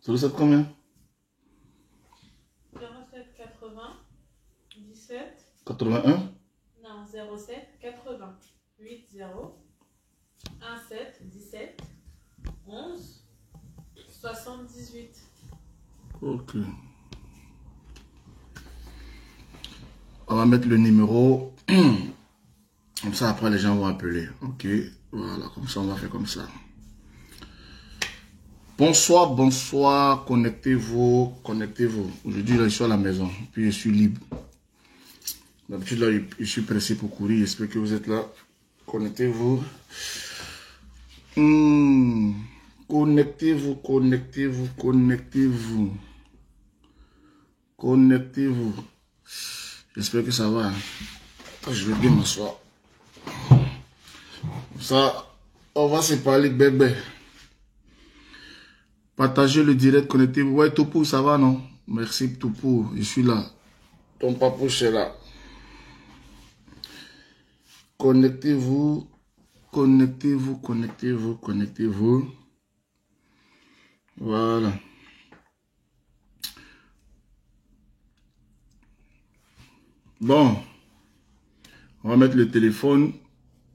07 combien? 07 80 17 81? Non, 07 80 80 17 17 11 78. Ok. On va mettre le numéro. Comme ça, après, les gens vont appeler. Ok. Voilà, comme ça, on va faire comme ça. Bonsoir, bonsoir. Connectez-vous, connectez-vous. Aujourd'hui, là, je suis à la maison. Puis, je suis libre. D'habitude, là, je suis pressé pour courir. J'espère que vous êtes là. Connectez-vous. Connectez-vous, connectez-vous, connectez-vous. Connectez-vous. J'espère que ça va. Je vais bien m'asseoir. Ça, on va se parler, bébé. Partagez le direct, connectez-vous. Ouais, Topo, ça va, non? Merci, Topo. Je suis là. Ton papouche est là. Connectez-vous. Connectez-vous, connectez-vous, connectez-vous. Voilà. Bon. On va mettre le téléphone.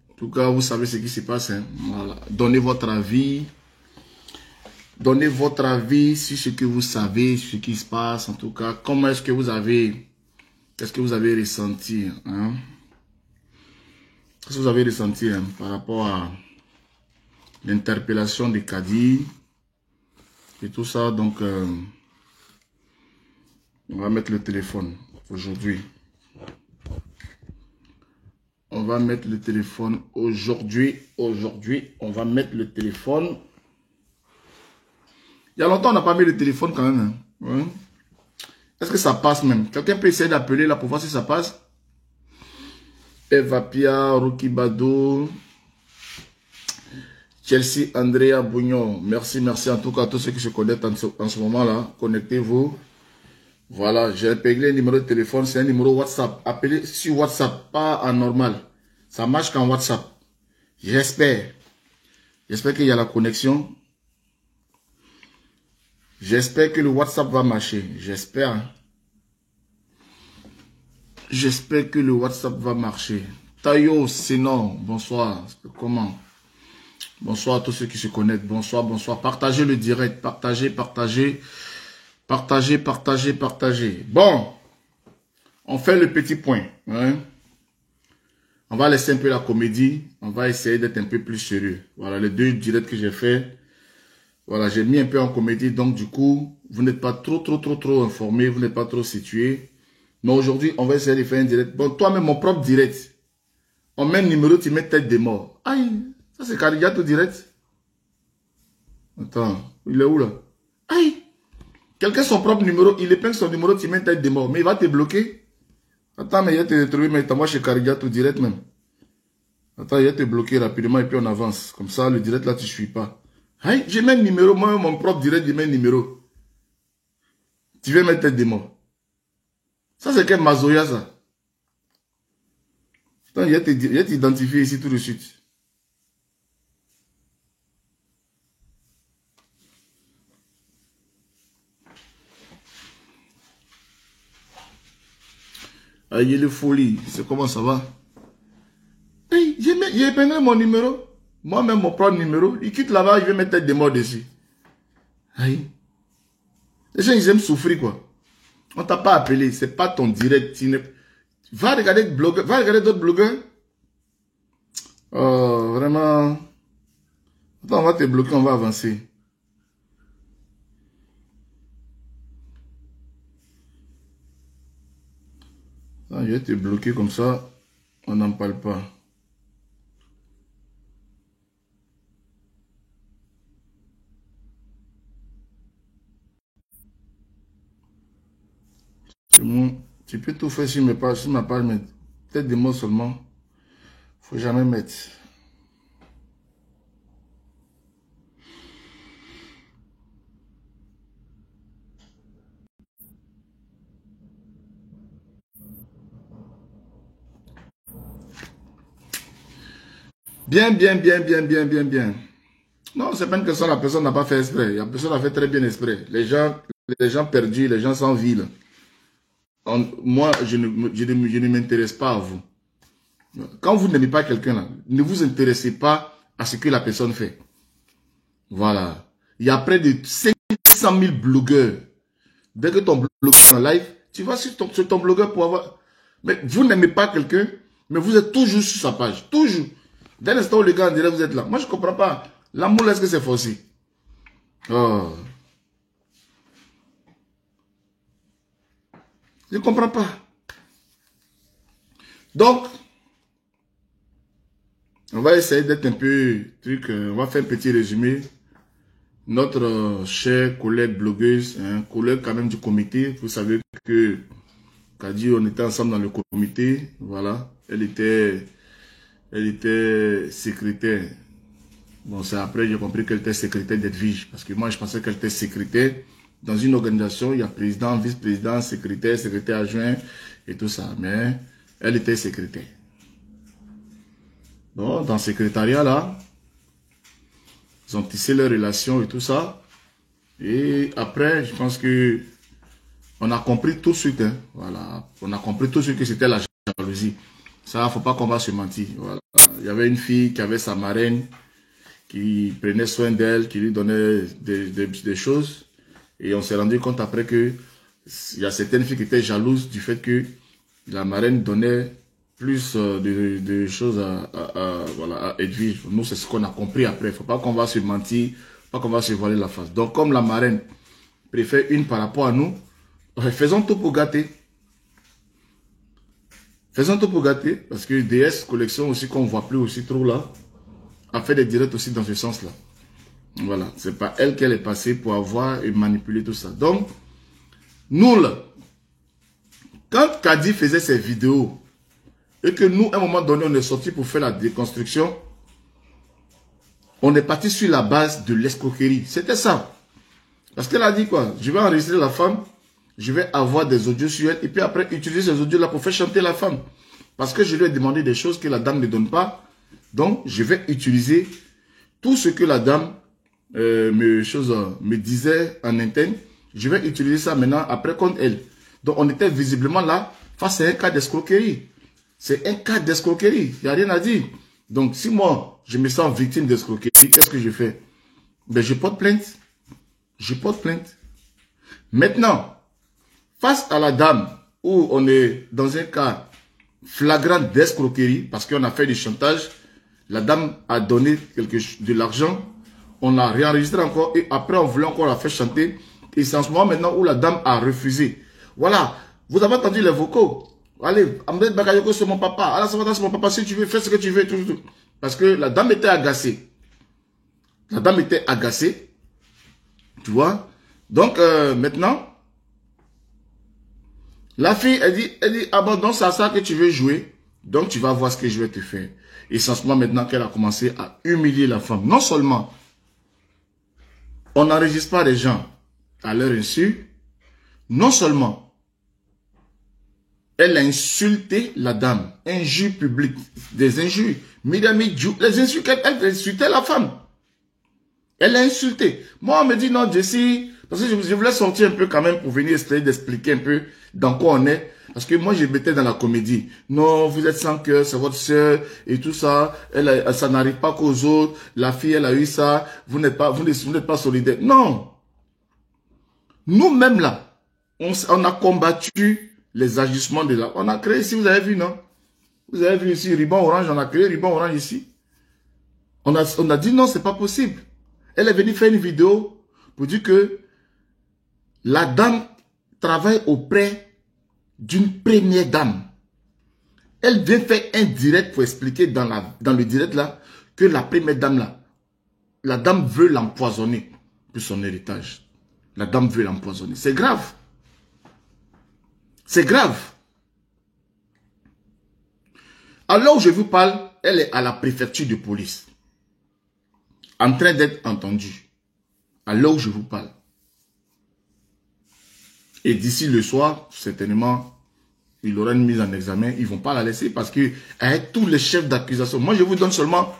En tout cas, vous savez ce qui se passe. Hein? Voilà. Donnez votre avis. Donnez votre avis sur ce que vous savez, sur ce qui se passe. En tout cas, comment est-ce que vous avez... Qu'est-ce que vous avez ressenti? Hein? Qu'est-ce que vous avez ressenti hein, par rapport à l'interpellation de Kadi et tout ça? Donc, on va mettre le téléphone aujourd'hui. On va mettre le téléphone aujourd'hui. Aujourd'hui, on va mettre le téléphone. Il y a longtemps, on n'a pas mis le téléphone quand même. Hein. Ouais. Est-ce que ça passe même? Quelqu'un peut essayer d'appeler là pour voir si ça passe? Eva Pia, Rocky Bado, Chelsea, Andrea Bougnon. Merci, merci en tout cas à tous ceux qui se connectent en ce moment-là. Connectez-vous. Voilà, j'ai réglé le numéro de téléphone, c'est un numéro WhatsApp. Appelez sur WhatsApp, pas en normal. Ça marche qu'en WhatsApp. J'espère. J'espère qu'il y a la connexion. J'espère que le WhatsApp va marcher. J'espère. Hein. J'espère que le WhatsApp va marcher. Tayo, sinon, bonsoir. Comment? Bonsoir à tous ceux qui se connectent. Bonsoir, bonsoir. Partagez le direct. Partagez, partagez. Partagez, partagez, partagez. Bon. On fait le petit point. Hein? On va laisser un peu la comédie. On va essayer d'être un peu plus sérieux. Voilà, les deux directs que j'ai fait. Voilà, j'ai mis un peu en comédie. Donc, du coup, vous n'êtes pas trop informé. Vous n'êtes pas trop situé. Mais aujourd'hui, on va essayer de faire un direct. Bon, toi-même, mon propre direct. On met un numéro, tu mets tête de mort. Aïe, ça c'est Karigato direct. Attends, il est où là? Aïe, quelqu'un son propre numéro, il épingle son numéro, tu mets tête de mort. Mais il va te bloquer. Attends, mais il va te retrouver maintenant chez Karigato direct même. Attends, il va te bloquer rapidement et puis on avance. Comme ça, le direct là, tu ne suis pas. Aïe, j'ai mis un numéro, moi, mon propre direct, j'ai mis un numéro. Tu veux mettre tête de mort. Ça c'est quel Mazoya ça? Attends, il va t'identifier ici tout de suite. Aïe, il est folie. C'est comment ça va? Hey, j'ai épinglé mon numéro. Moi-même, mon propre numéro. Il quitte là-bas, il veut mettre tête de mort dessus. Aïe. Les gens, ils aiment souffrir, quoi. On t'a pas appelé. C'est pas ton direct. Va regarder d'autres blogueurs. Oh, vraiment. Attends, on va te bloquer, on va avancer. Ah, je vais te bloquer comme ça. On n'en parle pas. C'est bon. Tu peux tout faire sur ma page, mais tête de mort seulement. Faut jamais mettre. Bien. Non, c'est pas une question, la personne n'a pas fait exprès. La personne a fait très bien exprès. Les gens perdus, les gens sans vie. Là. Moi, je ne m'intéresse pas à vous. Quand vous n'aimez pas quelqu'un, ne vous intéressez pas à ce que la personne fait. Voilà. Il y a près de 500 000 blogueurs. Dès que ton blogueur est en live, tu vas sur ton blogueur pour avoir... Mais vous n'aimez pas quelqu'un, mais vous êtes toujours sur sa page. Toujours. Dès l'instant où les gars en direct, vous êtes là. Moi, je ne comprends pas. L'amour, est-ce que c'est forcé? Oh. Je ne comprends pas. Donc, on va essayer d'être un peu truc. On va faire un petit résumé. Notre chère collègue blogueuse, collègue quand même du comité. Vous savez que Kadi, on était ensemble dans le comité. Voilà. Elle était secrétaire. Bon, c'est après j'ai compris qu'elle était secrétaire d'Edwige. Parce que moi, je pensais qu'elle était secrétaire. Dans une organisation, il y a président, vice-président, secrétaire, secrétaire adjoint et tout ça. Mais elle était secrétaire. Bon, dans le secrétariat, là, ils ont tissé leurs relations et tout ça. Et après, je pense que on a compris tout de suite. Hein, voilà. On a compris tout de suite que c'était la jalousie. Ça, il ne faut pas qu'on va se mentir. Voilà. Il y avait une fille qui avait sa marraine, qui prenait soin d'elle, qui lui donnait des choses. Et on s'est rendu compte après que il y a certaines filles qui étaient jalouses du fait que la marraine donnait plus de choses à Edwige. Nous, c'est ce qu'on a compris après. Il ne faut pas qu'on va se mentir, pas qu'on va se voiler la face. Donc, comme la marraine préfère une par rapport à nous, faisons tout pour gâter. Faisons tout pour gâter, parce que DS Collection aussi, qu'on ne voit plus aussi trop là, a fait des directs aussi dans ce sens-là. Voilà, c'est pas elle qu'elle est passée pour avoir et manipuler tout ça. Donc, nous là, quand Kadi faisait ses vidéos, et que nous, à un moment donné, on est sorti pour faire la déconstruction, on est parti sur la base de l'escroquerie. C'était ça. Parce qu'elle a dit quoi? Je vais enregistrer la femme, je vais avoir des audios sur elle, et puis après, utiliser ces audios-là pour faire chanter la femme. Parce que je lui ai demandé des choses que la dame ne donne pas. Donc, je vais utiliser tout ce que la dame me disait en interne. Je vais utiliser ça maintenant après contre elle. Donc, on était visiblement là face à un cas d'escroquerie. C'est un cas d'escroquerie. Il n'y a rien à dire. Donc, si moi, je me sens victime d'escroquerie, qu'est-ce que je fais? Ben, je porte plainte. Je porte plainte. Maintenant, face à la dame, où on est dans un cas flagrant d'escroquerie, parce qu'on a fait du chantage, la dame a donné de l'argent, on a réenregistré encore, et après on voulait encore la faire chanter, et c'est en ce moment maintenant où la dame a refusé. Voilà, vous avez entendu les vocaux. Allez, Ahmed Bakayoko c'est mon papa, Allah c'est mon papa, si tu veux, fais ce que tu veux, tout. Parce que la dame était agacée. La dame était agacée. Tu vois? Donc, maintenant, la fille, elle dit, ah bon, donc c'est à ça que tu veux jouer. Donc, tu vas voir ce que je vais te faire. Et c'est en ce moment maintenant qu'elle a commencé à humilier la femme. Non seulement, on n'enregistre pas les gens à leur insu. Non seulement, elle a insulté la dame. Injure publique. Des injures. Les insultes, elle insultait la femme. Elle l'a insulté. Moi, on me dit non, Jessie, parce que je voulais sortir un peu quand même pour venir essayer d'expliquer un peu dans quoi on est. Parce que moi, je m'étais dans la comédie. Non, vous êtes sans cœur, c'est votre soeur et tout ça. Ça n'arrive pas qu'aux autres. La fille, elle a eu ça. Vous n'êtes pas solidaire. Non. Nous-mêmes là, on a combattu les agissements de la... On a créé ici, vous avez vu, non? Vous avez vu ici, Ruban Orange, on a créé Ruban Orange ici. On a dit non, c'est pas possible. Elle est venue faire une vidéo pour dire que la dame travaille auprès d'une première dame. Elle vient faire un direct pour expliquer dans le direct là que la première dame là, la dame veut l'empoisonner pour son héritage. La dame veut l'empoisonner. C'est grave. C'est grave. Alors où je vous parle, elle est à la préfecture de police. En train d'être entendue. À l'heure où je vous parle. Et d'ici le soir, certainement, il aura une mise en examen. Ils ne vont pas la laisser parce que avec tous les chefs d'accusation, moi je vous donne seulement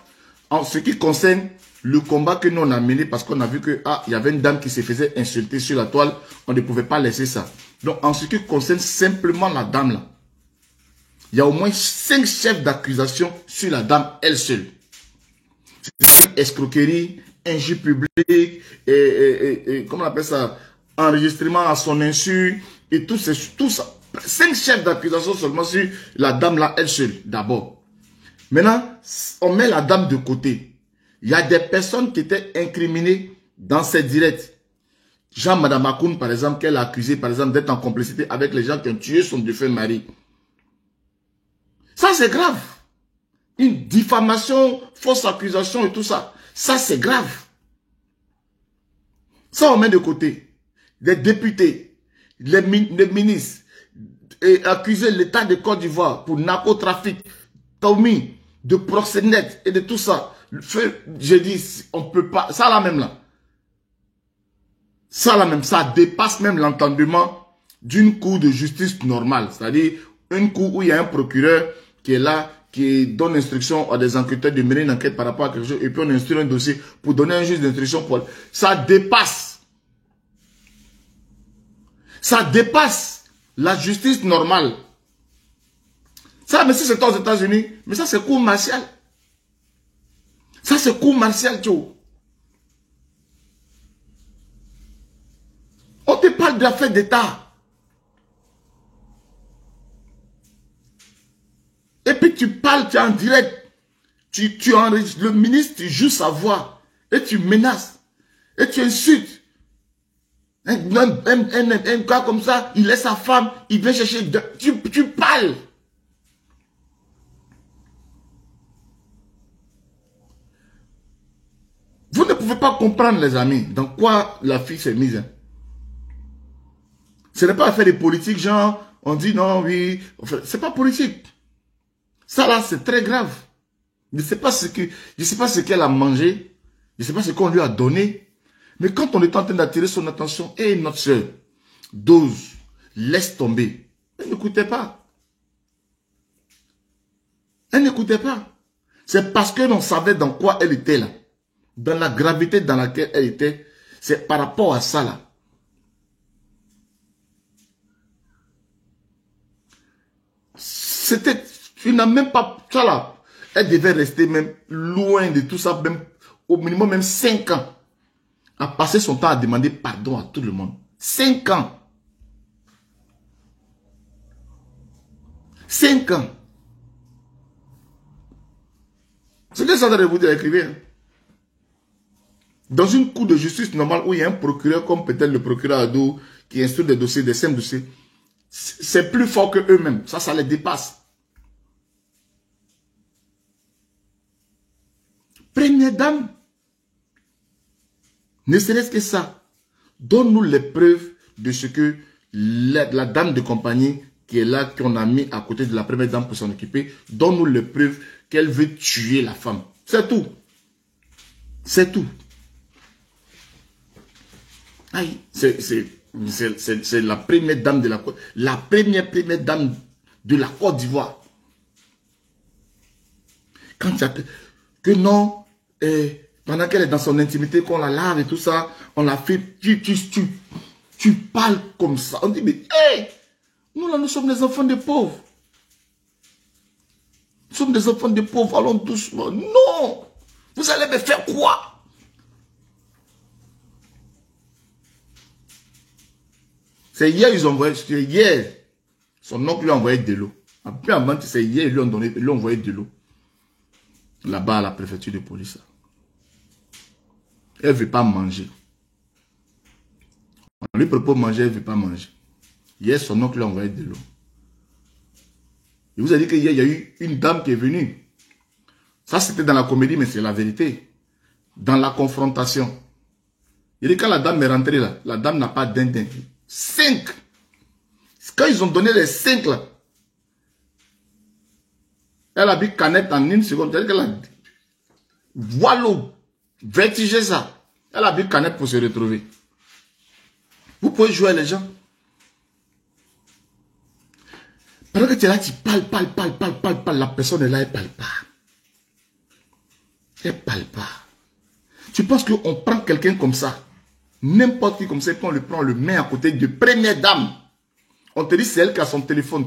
en ce qui concerne le combat que nous on a mené parce qu'on a vu que il y avait une dame qui se faisait insulter sur la toile, on ne pouvait pas laisser ça. Donc en ce qui concerne simplement la dame là, il y a au moins 5 chefs d'accusation sur la dame elle seule. Escroquerie, injure publique, comment on appelle ça, enregistrement à son insu, et tout ça. 5 chefs d'accusation seulement sur la dame là, elle seule, d'abord. Maintenant, on met la dame de côté. Il y a des personnes qui étaient incriminées dans ces directs. Jean Madame Akoun, par exemple, qu'elle a accusé, par exemple, d'être en complicité avec les gens qui ont tué son défunt mari. Ça, c'est grave. Une diffamation, fausse accusation et tout ça. Ça, c'est grave. Ça, on met de côté. Les députés, les ministres, et accuser l'État de Côte d'Ivoire pour narcotrafic, Tommy, de proxénètes et de tout ça. Je dis, on peut pas. Ça, là même là. Ça, là même, ça dépasse même l'entendement d'une cour de justice normale. C'est-à-dire, une cour où il y a un procureur qui est là, qui donne instruction à des enquêteurs de mener une enquête par rapport à quelque chose, et puis on instruit un dossier pour donner un juge d'instruction. Ça dépasse. Ça dépasse la justice normale. Ça, mais si c'est aux États-Unis, mais ça c'est cour martiale. Ça c'est cour martiale, Joe. On te parle de l'affaire d'État. Et puis tu parles, tu es en direct. Tu enregistres le ministre, tu joues sa voix. Et tu menaces. Et tu insultes. Un gars comme ça, il laisse sa femme, il vient chercher. Tu parles. Vous ne pouvez pas comprendre, les amis, dans quoi la fille s'est mise. Hein. Ce n'est pas affaire de politique, genre, on dit non, oui. C'est pas politique. Ça là, c'est très grave. Je ne sais pas ce qu'elle a mangé. Je ne sais pas ce qu'on lui a donné. Mais quand on est en train d'attirer son attention, et notre soeur, dose, laisse tomber. Elle n'écoutait pas. Elle n'écoutait pas. C'est parce que l'on savait dans quoi elle était là. Dans la gravité dans laquelle elle était. C'est par rapport à ça là. C'était, tu n'as même pas, ça là, elle devait rester même loin de tout ça, même au minimum même 5 ans, à passer son temps à demander pardon à tout le monde. 5 ans. 5 ans. C'est que ça de vous dire, écrivez. Dans une cour de justice normale où il y a un procureur comme peut-être le procureur Ado qui instruit des dossiers, des simples dossiers, c'est plus fort que eux-mêmes. Ça les dépasse. Première dame, ne serait-ce que ça, donne-nous les preuves de ce que la dame de compagnie qui est là, qu'on a mis à côté de la première dame pour s'en occuper, donne-nous les preuves qu'elle veut tuer la femme. C'est tout. C'est tout. Aïe, c'est la première dame de la Côte, la première dame de la Côte d'Ivoire. Quand tu as que non, pendant qu'elle est dans son intimité, qu'on la lave et tout ça, on la fait, tu parles comme ça. On dit, mais hey, nous là, nous sommes des enfants de pauvres. Nous sommes des enfants de pauvres, allons doucement. Non, vous allez me faire quoi? C'est hier, ils ont envoyé, hier, son oncle lui a envoyé de l'eau. Après, avant, c'est hier, ils lui ont envoyé de l'eau. Là-bas, à la préfecture de police. Elle ne veut pas manger. On lui propose de manger, elle ne veut pas manger. Hier, son oncle lui a envoyé de l'eau. Il vous a dit qu'hier, il y a eu une dame qui est venue. Ça, c'était dans la comédie, mais c'est la vérité. Dans la confrontation. Il dit quand la dame est rentrée là, la dame n'a pas d'indin. 5. Quand ils ont donné les 5 là, elle a bu canette en 1 seconde. C'est-à-dire qu'elle a voilou, vertigé ça. Elle a bu canette pour se retrouver. Vous pouvez jouer les gens. Pendant que tu es là, tu parles. La personne est là, elle ne parle pas. Elle ne parle pas. Tu penses qu'on prend quelqu'un comme ça, n'importe qui comme ça, puis on le prend, on le met à côté de première dame. On te dit c'est elle qui a son téléphone.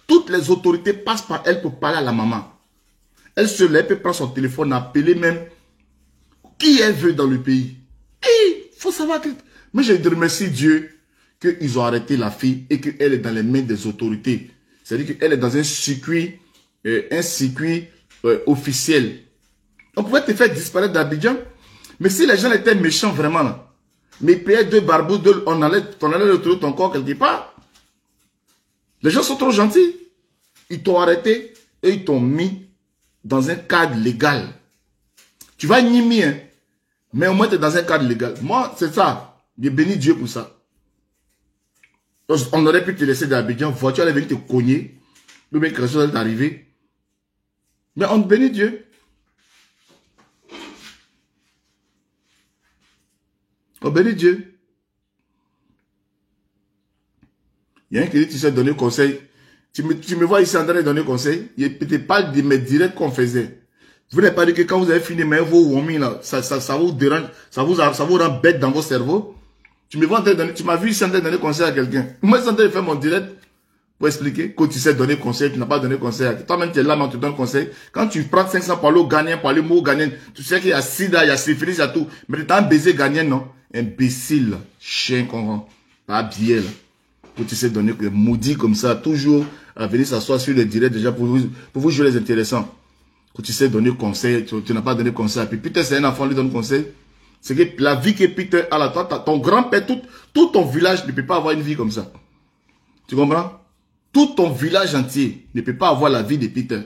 Toutes les autorités passent par elle pour parler à la maman. Elle se lève, peut prendre son téléphone, appeler même qui elle veut dans le pays. Et il faut savoir que... Mais je remercie Dieu qu'ils ont arrêté la fille et qu'elle est dans les mains des autorités. C'est-à-dire qu'elle est dans un circuit officiel. On pouvait te faire disparaître d'Abidjan. Mais si les gens étaient méchants vraiment, là, mais payaient 2 barbeaux, on allait retrouver ton corps quelque part. Les gens sont trop gentils. Ils t'ont arrêté et ils t'ont mis dans un cadre légal. Tu vas nier, hein, mais au moins tu es dans un cadre légal. Moi, c'est ça. J'ai béni Dieu pour ça. On aurait pu te laisser d'Abidjan, voiture allait venir te cogner, ou bien quelque chose allait t'arriver. Mais on bénit Dieu. On bénit Dieu. Il y a un qui dit, tu sais donner conseil. Tu me vois ici en train de donner conseil. Je ne te parle de mes directs qu'on faisait. Vous n'avez pas dit que quand vous avez fini, mais vos women là, ça vous dérange, ça vous rend bête dans vos cerveaux. Tu me vois en train de donner, tu m'as vu ici en train de donner conseil à quelqu'un. Moi, je suis en train de faire mon direct pour expliquer que tu sais donner conseil, tu n'as pas donné conseil. Toi-même, tu es là, mais on te donne conseil. Quand tu prends 500 par l'eau gagnant, par le mot gagnant, tu sais qu'il y a sida, il y a syphilis, il y a tout. Mais tu as un baiser gagnant, non? Imbécile, chien qu'on pas bien là. Pour tu sais donner maudit comme ça, toujours à venir s'asseoir sur les directs déjà pour vous jouer les intéressants. Quand tu sais donner conseil, tu n'as pas donné conseil. Puis Peter, c'est un enfant, lui donne conseil. C'est que la vie que Peter a là, toi, ton grand-père, tout ton village ne peut pas avoir une vie comme ça. Tu comprends? Tout ton village entier ne peut pas avoir la vie de Peter.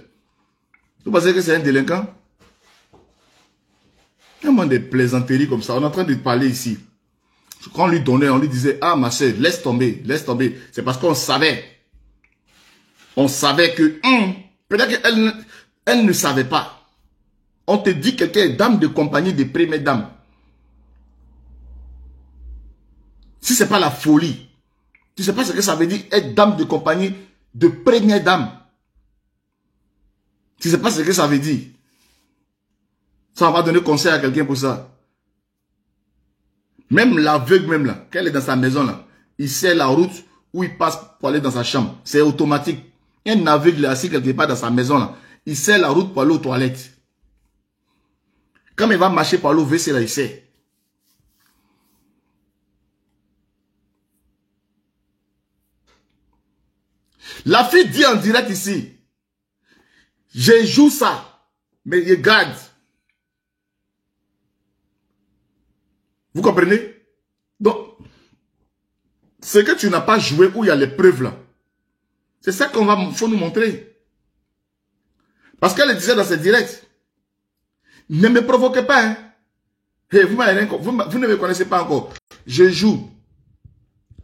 Vous pensez que c'est un délinquant? Il y a moins de plaisanteries comme ça. On est en train de parler ici. Quand on lui donnait, on lui disait, ah ma soeur, laisse tomber, laisse tomber. C'est parce qu'on savait. On savait que, peut-être qu'elle ne savait pas. On te dit quelqu'un est dame de compagnie de première dame. Si ce n'est pas la folie, tu ne sais pas ce que ça veut dire être dame de compagnie de première dame. Tu ne sais pas ce que ça veut dire. Ça, on va donner conseil à quelqu'un pour ça. Même l'aveugle, même là, qu'elle est dans sa maison là, il sait la route où il passe pour aller dans sa chambre. C'est automatique. Un aveugle assis quelque part dans sa maison là, il sait la route pour aller aux toilettes. Quand il va marcher par l'eau WC là, il sait. La fille dit en direct ici, je joue ça, mais regarde. Vous comprenez? Donc, ce que tu n'as pas joué où il y a les preuves là, c'est ça faut nous montrer. Parce qu'elle disait dans ses directs, ne me provoquez pas. Hein. Hey, vous ne me connaissez pas encore. Je joue.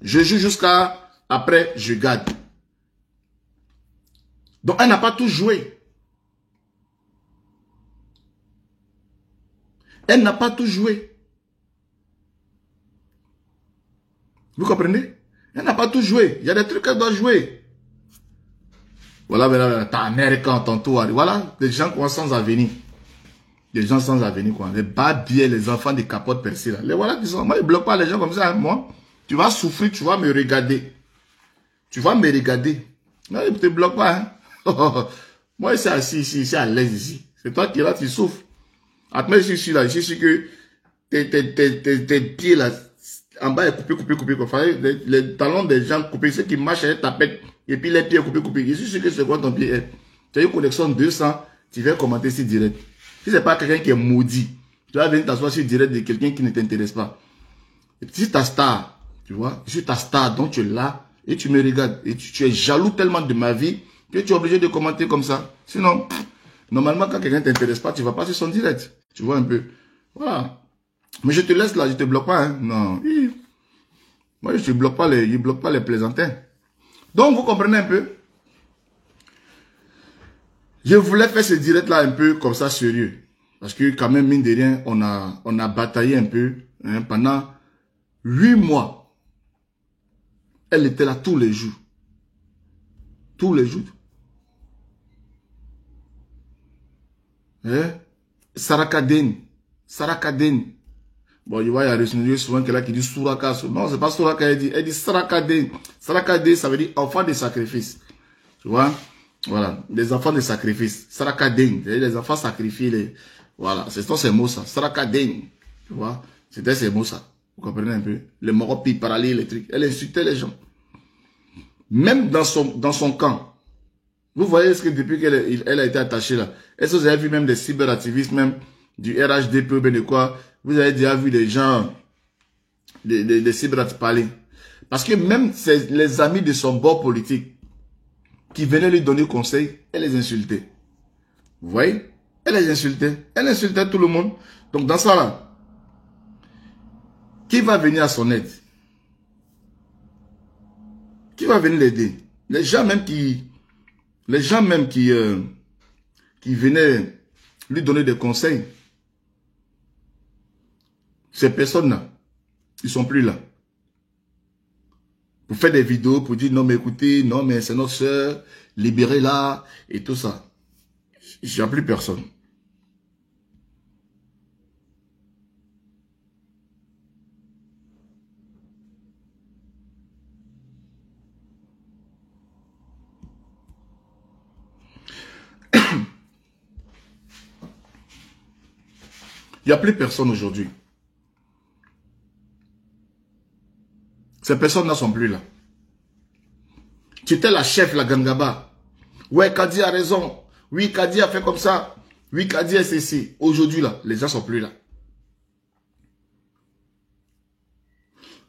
Je joue jusqu'à après, je gagne. Donc, elle n'a pas tout joué. Elle n'a pas tout joué. Vous comprenez? Elle n'a pas tout joué. Il y a des trucs qu'elle doit jouer. Voilà, ta mère quand tantôt. Voilà, des gens qui ont sans avenir. Des gens sans avenir, quoi. Les babiers, les enfants des capotes percées, là. Les voilà qui sont. Moi, je ne bloque pas les gens comme ça. Hein. Moi, tu vas souffrir, tu vas me regarder. Tu vas me regarder. Non, je ne te bloque pas, hein. Moi, je suis assis ici, je suis à l'aise ici. C'est toi qui es là, tu souffres. Après, je suis là, je suis que tes pieds là, en bas est coupé. Enfin, les talons des gens coupés, ceux qui marchent avec ta pète, et puis les pieds coupés. Je suis sûr que c'est quoi ton pied est. Tu as une connexion 200, tu viens commenter sur direct. Si c'est pas quelqu'un qui est maudit, tu vas venir t'asseoir sur direct de quelqu'un qui ne t'intéresse pas. Et puis, si ta star, tu vois, je suis ta star, donc tu es là, et tu me regardes, et tu es jaloux tellement de ma vie, que tu es obligé de commenter comme ça. Sinon, normalement, quand quelqu'un ne t'intéresse pas, tu vas pas sur son direct. Tu vois un peu. Voilà. Mais je te laisse là, je te bloque pas, hein. Non. Moi, je bloque pas les plaisantins. Donc, vous comprenez un peu? Je voulais faire ce direct là un peu comme ça, sérieux. Parce que quand même, mine de rien, on a bataillé un peu, hein, pendant 8 mois. Elle était là tous les jours. Tous les jours. Hein? Sarakaden. Sarakaden. Bon, il y a souvent quelqu'un qui dit Souraka. Non, c'est pas Souraka, elle dit Sarakaden. Sarakaden, ça veut dire enfant de sacrifice. Tu vois? Voilà, des enfants de sacrifice. Sarakaden, les enfants sacrifiés. Voilà, c'est ces mots ça. Sarakaden. Tu vois? C'était ces mots ça. Vous comprenez un peu? Les Moropi, parallèles, les trucs. Elle insultait les gens. Même dans son camp. Vous voyez ce que depuis qu'elle a été attachée là. Est-ce que vous avez vu même des cyberactivistes, même du RHDP ou bien de quoi? Vous avez déjà vu des gens, des cyberactivistes parler. Parce que même les amis de son bord politique qui venaient lui donner conseil, elle les insultait. Vous voyez? Elle les insultait. Elle insultait tout le monde. Donc dans ça là, qui va venir à son aide? Qui va venir l'aider? Les gens même qui venaient lui donner des conseils, ces personnes-là, ils ne sont plus là. Pour faire des vidéos, pour dire non mais écoutez, non mais c'est notre soeur, libérez-la et tout ça. Il n'y a plus personne. Il n'y a plus personne aujourd'hui. Ces personnes-là ne sont plus là. Tu étais la chef, la Gangaba. Ouais, Kadi a raison. Oui, Kadi a fait comme ça. Oui, Kadi a ceci. Aujourd'hui, là, les gens ne sont plus là.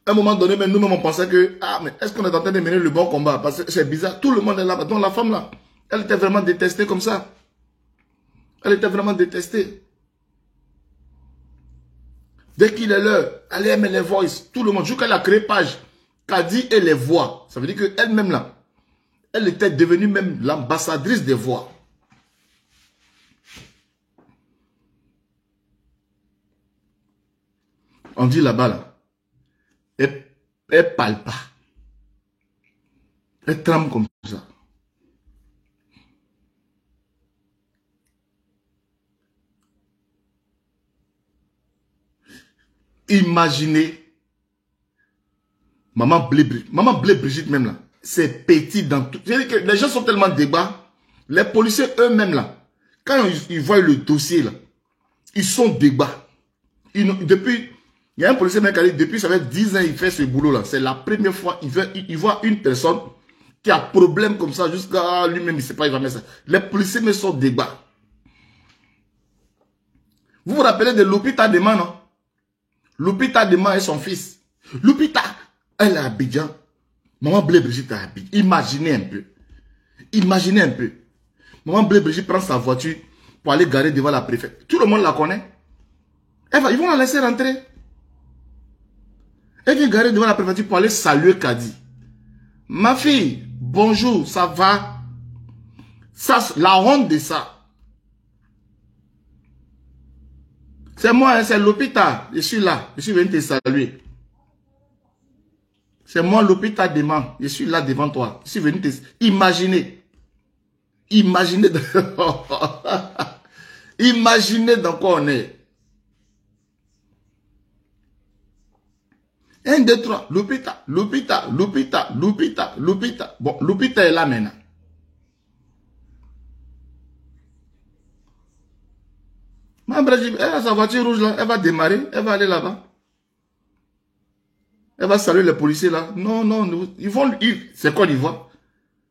À un moment donné, même nous-mêmes, on pensait que, ah, mais est-ce qu'on est en train de mener le bon combat? Parce que c'est bizarre. Tout le monde est là. Donc la femme, là, elle était vraiment détestée comme ça. Elle était vraiment détestée. Dès qu'il est l'heure, elle aime les voices. Tout le monde. Jusqu'à la créé page. Kadi et les voix. Ça veut dire qu'elle-même, là, elle était devenue même l'ambassadrice des voix. On dit là-bas, là, elle parle pas. Elle tremble comme ça. Imaginez Maman Blé Brigitte même là, c'est petit dans tout. C'est-à-dire que les gens sont tellement débats. Les policiers eux-mêmes là, quand ils voient le dossier là, ils sont débats. Depuis, il y a un policier même qui a dit, depuis ça fait 10 ans il fait ce boulot là. C'est la première fois il voit une personne qui a problème comme ça, jusqu'à lui-même, il ne sait pas, il va mettre ça. Les policiers me sont débats. Vous vous rappelez de Lupita Dema, non? Lupita Dema et son fils. Lupita, elle est à Abidjan. Maman Blé Brigitte est à Abidjan. Imaginez un peu. Imaginez un peu. Maman Blé Brigitte prend sa voiture pour aller garer devant la préfecture. Tout le monde la connaît. Ils vont la laisser rentrer. Elle vient garer devant la préfecture pour aller saluer Kadi. Ma fille, bonjour, ça va? Ça, la honte de ça. C'est moi, c'est l'hôpital. Je suis là. Je suis venu te saluer. C'est moi l'hôpital Dema. Je suis là devant toi. Je suis venu te... Imaginez. Imaginez. Imaginez dans quoi on est. 1, 2, 3. L'hôpital. L'hôpital. L'hôpital. L'hôpital. L'hôpital. Bon, l'hôpital est là maintenant. Ma Brigitte, elle a sa voiture rouge là. Elle va démarrer. Elle va aller là-bas. Elle va saluer les policiers là. Non, non, ils vont... C'est quoi l'Ivoire?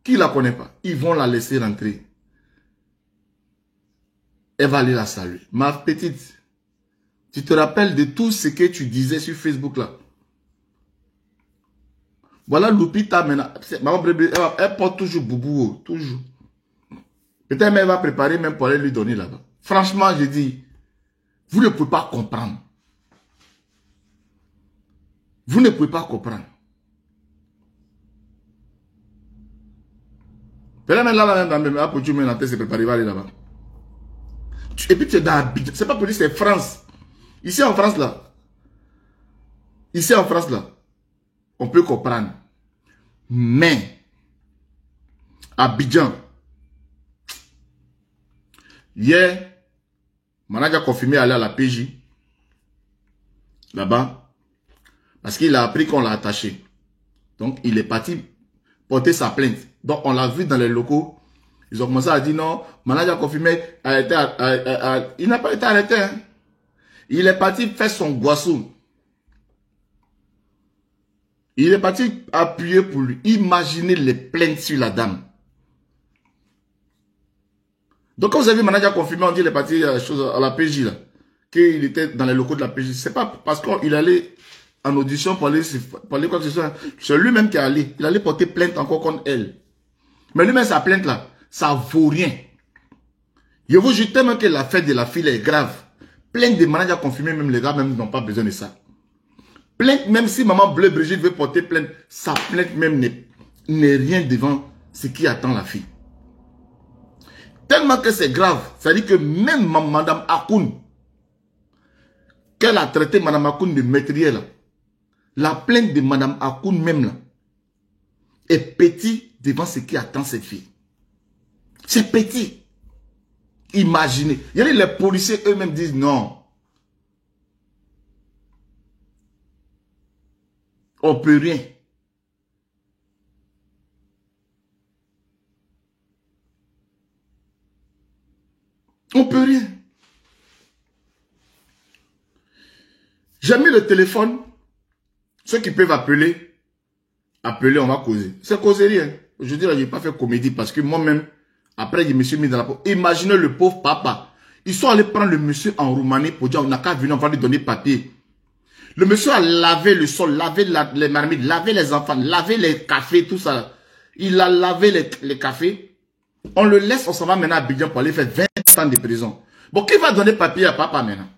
Qui la connaît pas? Ils vont la laisser rentrer. Elle va aller la saluer. Ma petite, tu te rappelles de tout ce que tu disais sur Facebook là? Voilà Lupita maintenant. Elle porte toujours boubou. Toujours. Peut-être même elle va préparer même pour aller lui donner là-bas. Franchement, je dis, vous ne pouvez pas comprendre. Vous ne pouvez pas comprendre. Peut-être même là, pour tu me se préparer, va aller là-bas. Et puis tu es dans Abidjan. C'est pas pour dire c'est France. Ici en France là. Ici en France là. On peut comprendre. Mais Abidjan. Hier, Managa a confirmé aller à la PJ. là-bas, parce qu'il a appris qu'on l'a attaché. Donc, il est parti porter sa plainte. Donc, on l'a vu dans les locaux. Ils ont commencé à dire non, manager confirmé, il n'a pas été arrêté. Hein. Il est parti faire son boisson. Il est parti appuyer pour lui. Imaginez les plaintes sur la dame. Donc, quand vous avez vu manager confirmé, on dit qu'il est parti à la PJ, là, qu'il était dans les locaux de la PJ. C'est pas parce qu'il allait en audition pour aller quoi que ce soit. C'est lui-même qui est allé. Il allait porter plainte encore contre elle. Mais lui-même, sa plainte là, ça vaut rien. Je vous jure tellement que l'affaire de la fille est grave. Plainte de managers confirmés, même les gars même n'ont pas besoin de ça. Plainte, même si maman Bleu Brigitte veut porter plainte, sa plainte même n'est rien devant ce qui attend la fille. Tellement que c'est grave. Ça dit que même madame Akoun, qu'elle a traité madame Akoun de meurtrière là, la plainte de madame Akoun même là, est petit devant ce qui attend cette fille. C'est petit. Imaginez. Il y a les policiers eux-mêmes disent non. On peut rien. On peut rien. J'ai mis le téléphone. Ceux qui peuvent appeler, on va causer. C'est causerie. Hein. Je dis là, je n'ai pas fait comédie parce que moi-même, après, je me suis mis dans la peau. Imaginez le pauvre papa. Ils sont allés prendre le monsieur en Roumanie pour dire on n'a qu'à venir, on va lui donner papier. Le monsieur a lavé le sol, lavé les marmites, lavé les enfants, lavé les cafés, tout ça. Il a lavé les cafés. On le laisse, on s'en va maintenant à Abidjan pour aller faire 20 ans de prison. Bon, qui va donner papier à papa maintenant?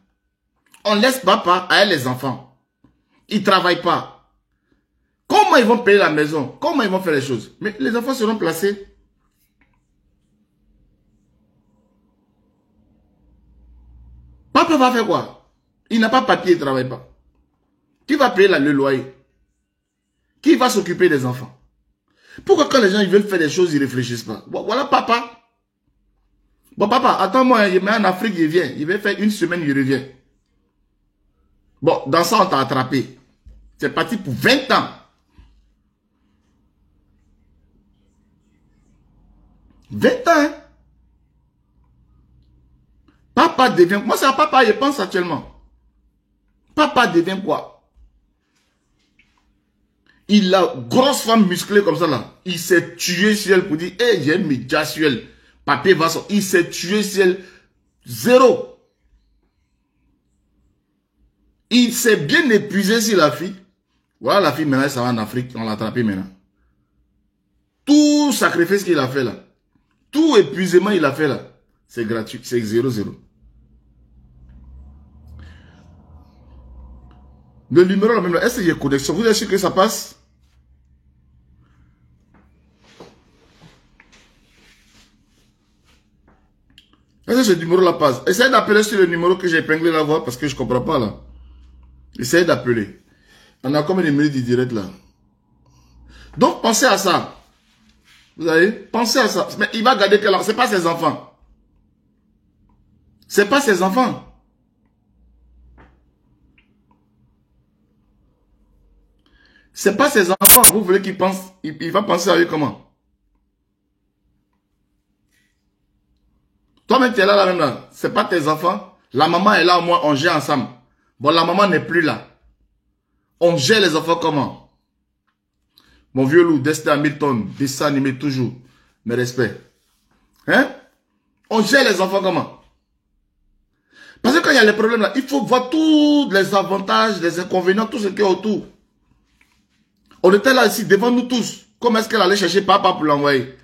On laisse papa à elle les enfants. Ils ne travaillent pas. Comment ils vont payer la maison? Comment ils vont faire les choses? Mais les enfants seront placés. Papa va faire quoi? Il n'a pas papier, il ne travaille pas. Qui va payer le loyer? Qui va s'occuper des enfants? Pourquoi quand les gens ils veulent faire des choses, ils ne réfléchissent pas? Bon, voilà papa. Bon papa, attends-moi, il est en Afrique, il vient. Il va faire une semaine, il revient. Bon, dans ça, on t'a attrapé. C'est parti pour 20 ans. 20 ans, hein? Papa devient... Moi, c'est à papa, je pense actuellement. Papa devient quoi? Il a grosse femme musclée comme ça là. Il s'est tué sur elle pour dire, hey, j'ai une média sur elle. Papier va sortir. Il s'est tué sur elle. Zéro. Il s'est bien épuisé sur la fille. Voilà la fille maintenant, ça va en Afrique. On l'a attrapé maintenant. Tout sacrifice qu'il a fait là. Tout épuisement il a fait là. C'est gratuit. C'est 0-0. Le numéro là même là. Est-ce qu'il y a connexion? Vous êtes sûr que ça passe? Est-ce que ce numéro-là passe? Essayez d'appeler sur le numéro que j'ai épinglé la voix parce que je ne comprends pas là. Essayez d'appeler. On a combien de minutes de direct là? Donc pensez à ça. Vous savez? Pensez à ça. Mais il va garder quel enfant? Ce n'est pas ses enfants. Ce n'est pas ses enfants. Ce n'est pas ses enfants. Vous voulez qu'il pense? Il va penser à eux comment? Toi-même, tu es là, même là. Ce n'est pas tes enfants. La maman est là, au moins, on gère ensemble. Bon, la maman n'est plus là. On gère les enfants comment? Mon vieux loup, Destin Hamilton, dessin animé toujours. Mes respects. Hein? On gère les enfants comment? Parce que quand il y a les problèmes là, il faut voir tous les avantages, les inconvénients, tout ce qui est autour. On était là ici, devant nous tous. Comment est-ce qu'elle allait chercher papa pour l'envoyer?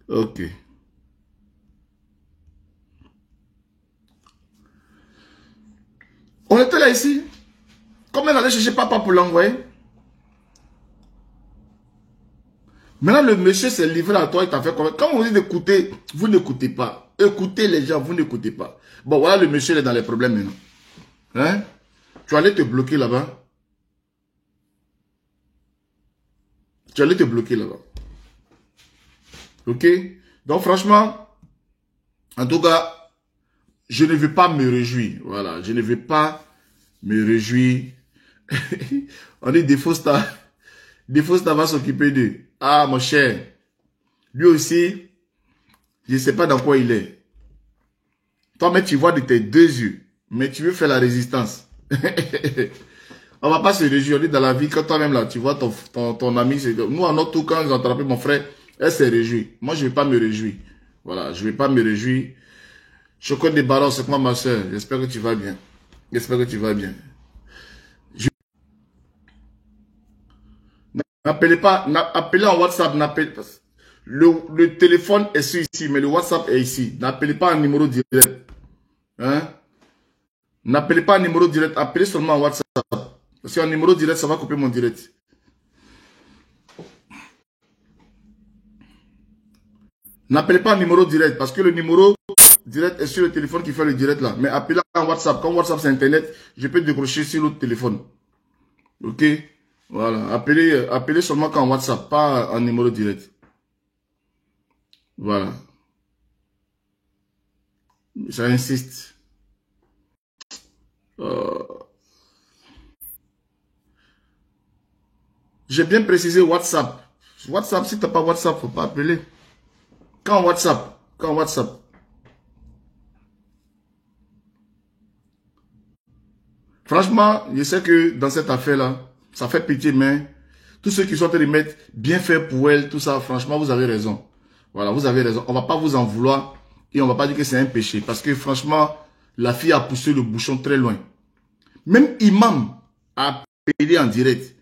Ok. On était là ici. Comment elle allait chercher papa pour l'envoyer? Maintenant, le monsieur s'est livré à toi, il t'a fait comment? Quand on dit d'écouter, vous n'écoutez pas. Écoutez les gens, vous n'écoutez pas. Bon, voilà, le monsieur il est dans les problèmes maintenant. Hein? Tu allais te bloquer là-bas. Tu allais te bloquer là-bas. Ok? Donc franchement, en tout cas, je ne vais pas me réjouir. Voilà, je ne vais pas me réjouir. On dit des faux stars. Des faux stars va s'occuper d'eux. Ah, mon cher. Lui aussi, je ne sais pas dans quoi il est. Toi, mais tu vois de tes deux yeux. Mais tu veux faire la résistance. On ne va pas se réjouir. On est dans la vie. Quand toi-même là, tu vois ton ami. Nous, en notre tout, quand j'ai attrapé mon frère, elle s'est réjouie. Moi, je ne vais pas me réjouir. Voilà, je ne vais pas me réjouir. Chocolat des ballons, c'est moi ma soeur. J'espère que tu vas bien. J'espère que tu vas bien. N'appelez pas, appelez en WhatsApp, n'appelez pas. Le téléphone est sur ici, mais le WhatsApp est ici. N'appelez pas un numéro direct. Hein? N'appelez pas un numéro direct, appelez seulement en WhatsApp. Parce qu'un numéro direct, ça va couper mon direct. N'appelez pas un numéro direct, parce que le numéro direct est sur le téléphone qui fait le direct là. Mais appelez en WhatsApp. Comme WhatsApp c'est Internet, je peux décrocher sur l'autre téléphone. Ok? Voilà. Appelez seulement qu'en WhatsApp, pas en numéro direct. Voilà. Ça insiste. J'ai bien précisé WhatsApp. WhatsApp, si tu n'as pas WhatsApp, il ne faut pas appeler. Quand WhatsApp. Quand WhatsApp. Franchement, je sais que dans cette affaire-là, ça fait pitié, mais tous ceux qui sont en train de mettre bien fait pour elle, tout ça, franchement, vous avez raison. Voilà, vous avez raison. On ne va pas vous en vouloir et on ne va pas dire que c'est un péché. Parce que franchement, la fille a poussé le bouchon très loin. Même Imam a appelé en direct.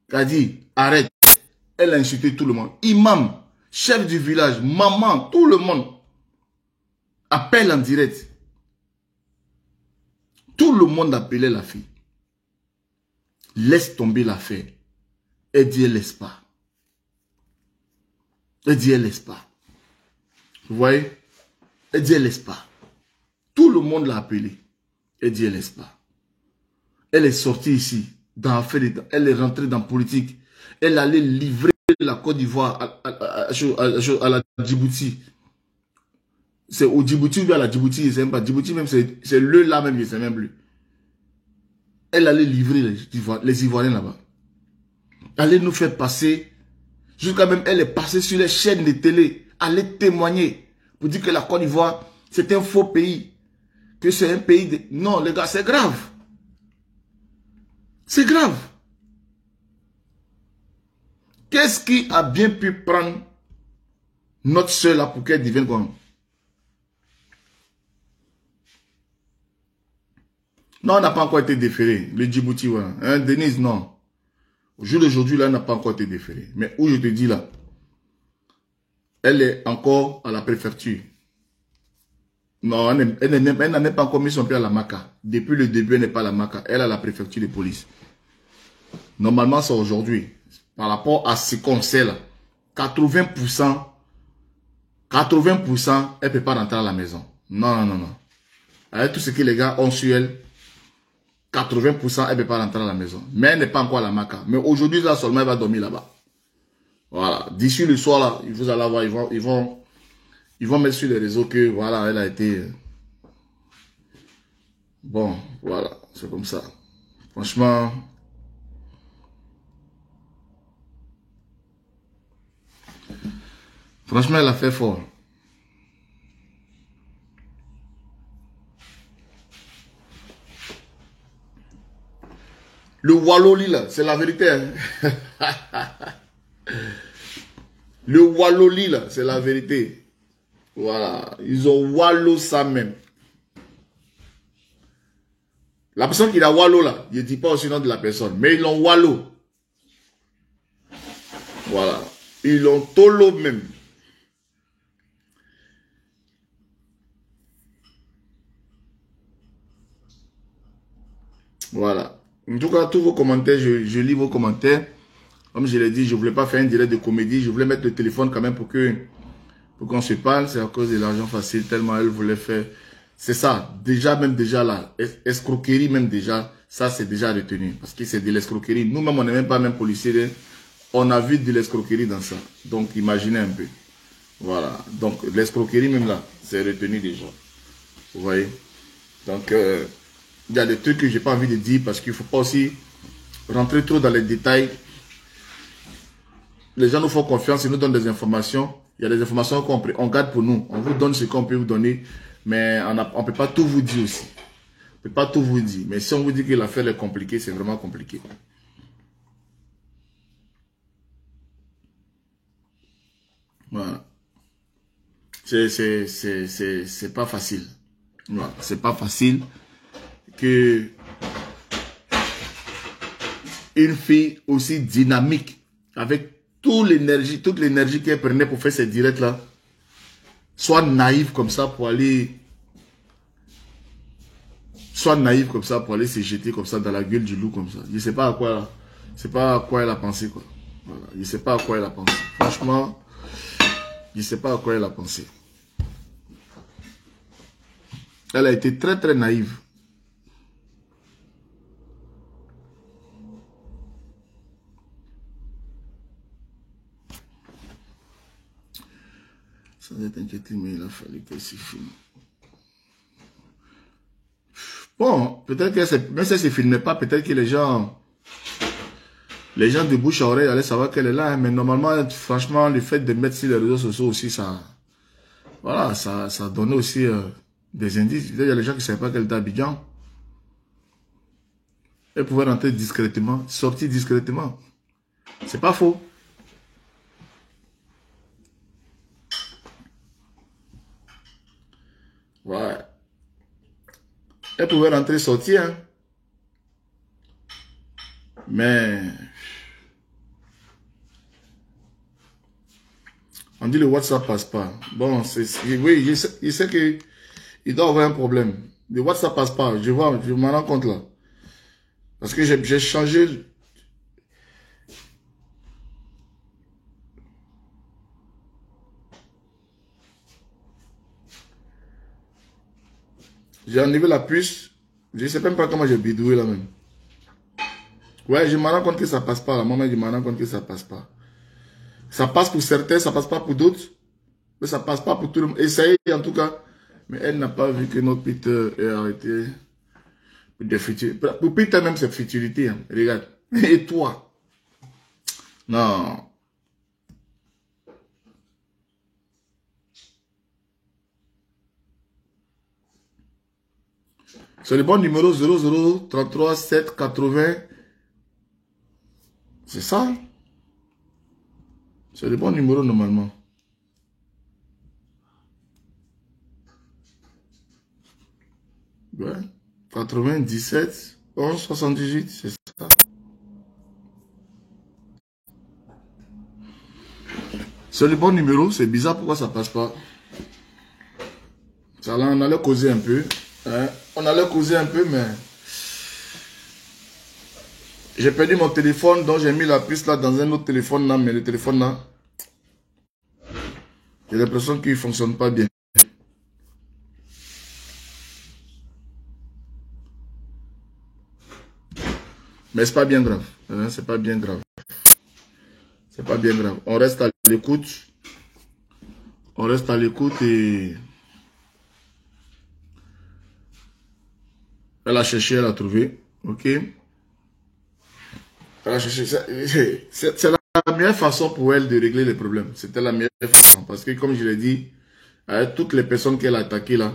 Il a dit, arrête. Elle a insulté tout le monde. Imam, chef du village, maman, tout le monde appelle en direct. Tout le monde appelait la fille. Laisse tomber l'affaire. Elle dit, elle laisse pas. Elle dit, elle laisse pas. Vous voyez? Elle dit, elle laisse pas. Tout le monde l'a appelée. Elle dit, elle laisse pas. Elle est sortie ici. Elle est rentrée dans la politique. Elle allait livrer la Côte d'Ivoire à la Djibouti. C'est au Djibouti ou à la Djibouti, je ne sais même pas. Djibouti même, c'est le là même, je ne sais même plus. Elle allait livrer les Ivoiriens là-bas. Elle allait nous faire passer. Jusqu'à même, elle est passée sur les chaînes de télé. Allait témoigner. Pour dire que la Côte d'Ivoire, c'est un faux pays. Que c'est un pays de... Non, les gars, c'est grave. C'est grave. Qu'est-ce qui a bien pu prendre notre soeur là pour qu'elle devienne comme... Non, on n'a pas encore été déféré. Le Djibouti, voilà. Hein, Denise, non. Au jour d'aujourd'hui, là, elle n'a pas encore été déféré. Mais où je te dis là, elle est encore à la préfecture. Non, elle n'a même pas encore mis son pied à la MACA. Depuis le début, elle n'est pas à la MACA. Elle est à la préfecture de police. Normalement, c'est aujourd'hui. Par rapport à ce qu'on sait là, 80%, elle ne peut pas rentrer à la maison. Non, non, non, non. Avec tout ce que les gars ont sur elle, 80%, elle ne peut pas rentrer à la maison. Mais elle n'est pas encore à la MACA. Mais aujourd'hui, là, seulement, elle va dormir là-bas. Voilà. D'ici le soir, là, vous allez voir, ils vont mettre sur les réseaux que, voilà, elle a été... Bon, voilà, c'est comme ça. Franchement... Franchement, elle a fait fort. Le Walloli, là, c'est la vérité. Hein? Le Walloli, là, c'est la vérité. Voilà. Ils ont Wallo ça même. La personne qui a Wallo, là, je ne dis pas aussi le nom de la personne, mais ils l'ont Wallo. Voilà. Ils l'ont Tolo même. Voilà. En tout cas, tous vos commentaires, je lis vos commentaires. Comme je l'ai dit, je ne voulais pas faire un direct de comédie. Je voulais mettre le téléphone quand même pour qu'on se parle. C'est à cause de l'argent facile. Tellement elle voulait faire C'est ça. Déjà, même déjà là, escroquerie même déjà, ça c'est déjà retenu. Parce que c'est de l'escroquerie. Nous-mêmes, on n'est même pas même policiers. On a vu de l'escroquerie dans ça. Donc, imaginez un peu. Voilà. Donc, l'escroquerie même là, c'est retenu déjà. Vous voyez? Donc, il y a des trucs que j'ai pas envie de dire parce qu'il ne faut pas aussi rentrer trop dans les détails. Les gens nous font confiance, ils nous donnent des informations. Il y a des informations qu'on garde pour nous. On vous donne ce qu'on peut vous donner, mais on ne peut pas tout vous dire aussi. On ne peut pas tout vous dire. Mais si on vous dit que l'affaire est compliquée, c'est vraiment compliqué. Voilà. C'est pas facile. Voilà. C'est pas facile que une fille aussi dynamique, avec toute l'énergie qu'elle prenait pour faire ces directs là, soit naïve comme ça pour aller se jeter comme ça dans la gueule du loup comme ça. Je sais pas à quoi, c'est pas à quoi elle a pensé quoi. Voilà. Je sais pas à quoi elle a pensé. Franchement, je sais pas à quoi elle a pensé. Elle a été très très naïve. Sans être inquiété, mais il a fallu qu'elle se filme. Bon, peut-être que même si elle ne se filmait pas, peut-être que les gens de bouche à oreille allaient savoir qu'elle est là. Hein, mais normalement, franchement, le fait de mettre sur les réseaux sociaux aussi, ça, voilà, ça donnait aussi des indices. Il y a les gens qui ne savaient pas qu'elle était à Abidjan. Elle pouvait rentrer discrètement, sortir discrètement. C'est pas faux. Ouais. Elle pouvait rentrer, sortir. Hein. Mais on dit le WhatsApp passe pas. Bon, oui, je sais qu'il doit avoir un problème. Le WhatsApp passe pas. Je m'en rends compte là. Parce que j'ai changé. J'ai enlevé la puce. Je ne sais même pas comment j'ai bidoué là même. Ouais, je me rends compte que ça passe pas. À un moment, je me rends compte que ça passe pas. Ça passe pour certains, ça passe pas pour d'autres. Mais ça passe pas pour tout le monde. Essayez en tout cas. Mais elle n'a pas vu que notre Peter est arrêté. Pour Peter même, c'est futilité. Hein. Regarde. Et toi? Non. C'est le bon numéro 0033 780. C'est ça? C'est le bon numéro normalement. Ouais. 97 11 78, c'est ça. C'est le bon numéro, c'est bizarre pourquoi ça passe pas. Ça là, on allait causer un peu. Hein? On allait causer un peu, mais j'ai perdu mon téléphone, donc j'ai mis la puce là dans un autre téléphone là, mais le téléphone là, j'ai l'impression qu'il ne fonctionne pas bien. Mais c'est pas bien grave. Hein? C'est pas bien grave. C'est pas bien grave. On reste à l'écoute. On reste à l'écoute et elle a cherché, elle a trouvé. Ok. Elle a cherché. C'est la meilleure façon pour elle de régler les problèmes. C'était la meilleure façon. Parce que comme je l'ai dit, avec toutes les personnes qu'elle a attaquées là,